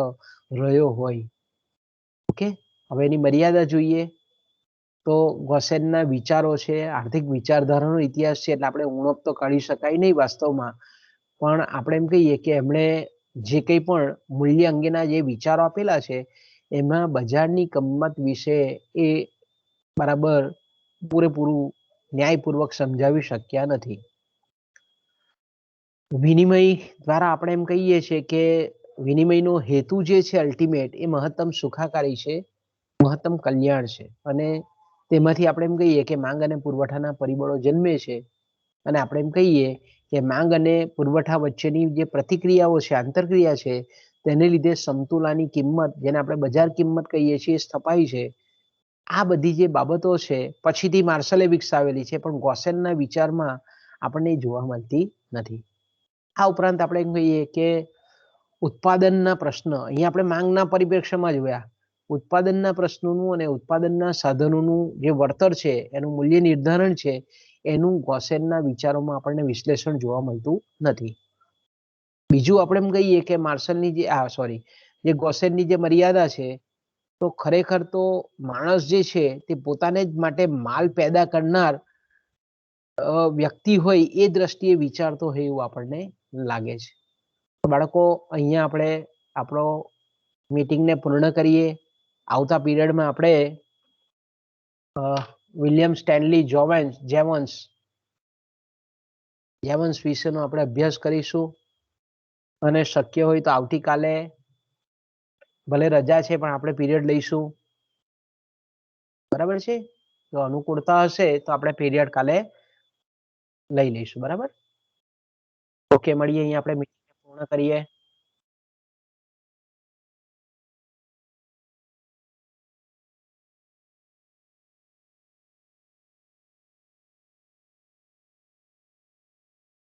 રહ્યો હોય. ઓકે, હવે એની મર્યાદા જોઈએ તો ગોસેનના વિચારો છે, આર્થિક વિચારધારાનો ઇતિહાસ છે એટલે આપણે ઉણપ તો કાઢી શકાય નહીં વાસ્તવમાં. પણ આપણે એમ કહીએ કે એમણે જે કંઈ પણ મૂલ્ય અંગેના જે વિચારો આપેલા છે એમાં બજારની કિંમત વિશે એ બરાબર પૂરેપૂરું ન્યાયપૂર્વક સમજાવી શક્યા નથી. વિનિમય દ્વારા આપણે એમ કહીએ છીએ કે વિનિમયનો હેતુ જે છે અલ્ટિમેટ એ મહત્તમ સુખાકારી છે, મહત્તમ કલ્યાણ છે. અને તેમાંથી આપણે એમ કહીએ કે માંગ અને પુરવઠાના પરિબળો જન્મે છે. અને આપણે એમ કહીએ કે માંગ અને પુરવઠા વચ્ચેની જે પ્રતિક્રિયાઓ છે, આંતરક્રિયા છે, તેને લીધે સમતુલાની કિંમત, જેને આપણે બજાર કિંમત કહીએ છીએ, સ્થપાઈ છે. આ બધી જે બાબતો છે પછીથી માર્શલે વિકસાવેલી છે, પણ ગોસેનના વિચારમાં આપણને જોવા મળતી નથી. આ ઉપરાંત આપણે એમ કહીએ કે ઉત્પાદનના પ્રશ્ન, અહીંયા આપણે માંગના પરિપ્રેક્ષ્યમાં જોયા, ઉત્પાદનના પ્રશ્નોનું અને ઉત્પાદનના સાધનોનું જે વળતર છે, એનું મૂલ્ય નિર્ધારણ છે, એનું ગોસેનના વિચારોમાં આપણને વિશ્લેષણ જોવા મળતું નથી. બીજું આપણે એમ કહીએ કે માર્શલની જે ગોસેનની જે મર્યાદા છે, તો ખરેખર તો માણસ જે છે તે પોતાને જ માટે માલ પેદા કરનાર વ્યક્તિ હોય એ દ્રષ્ટિએ વિચારતો હોય એવું આપણને લાગે છે. બાળકો, અહીંયા આપણે આપણો મીટિંગને પૂર્ણ કરીએ. આવતા પીરિયડમાં આપણે વિલિયમ સ્ટેનલી જેવન્સ વિશેનો આપણે અભ્યાસ કરીશું. અને શક્ય હોય તો આવતીકાલે ભલે રજા છે પણ આપણે પીરિયડ લઈશું. બરાબર છે? જો અનુકૂળતા હશે તો આપણે પીરિયડ કાલે લઈ લઈશું. બરાબર? ઓકે, મળીએ. અહીંયા આપણે મીટિંગ પૂર્ણ કરીએ.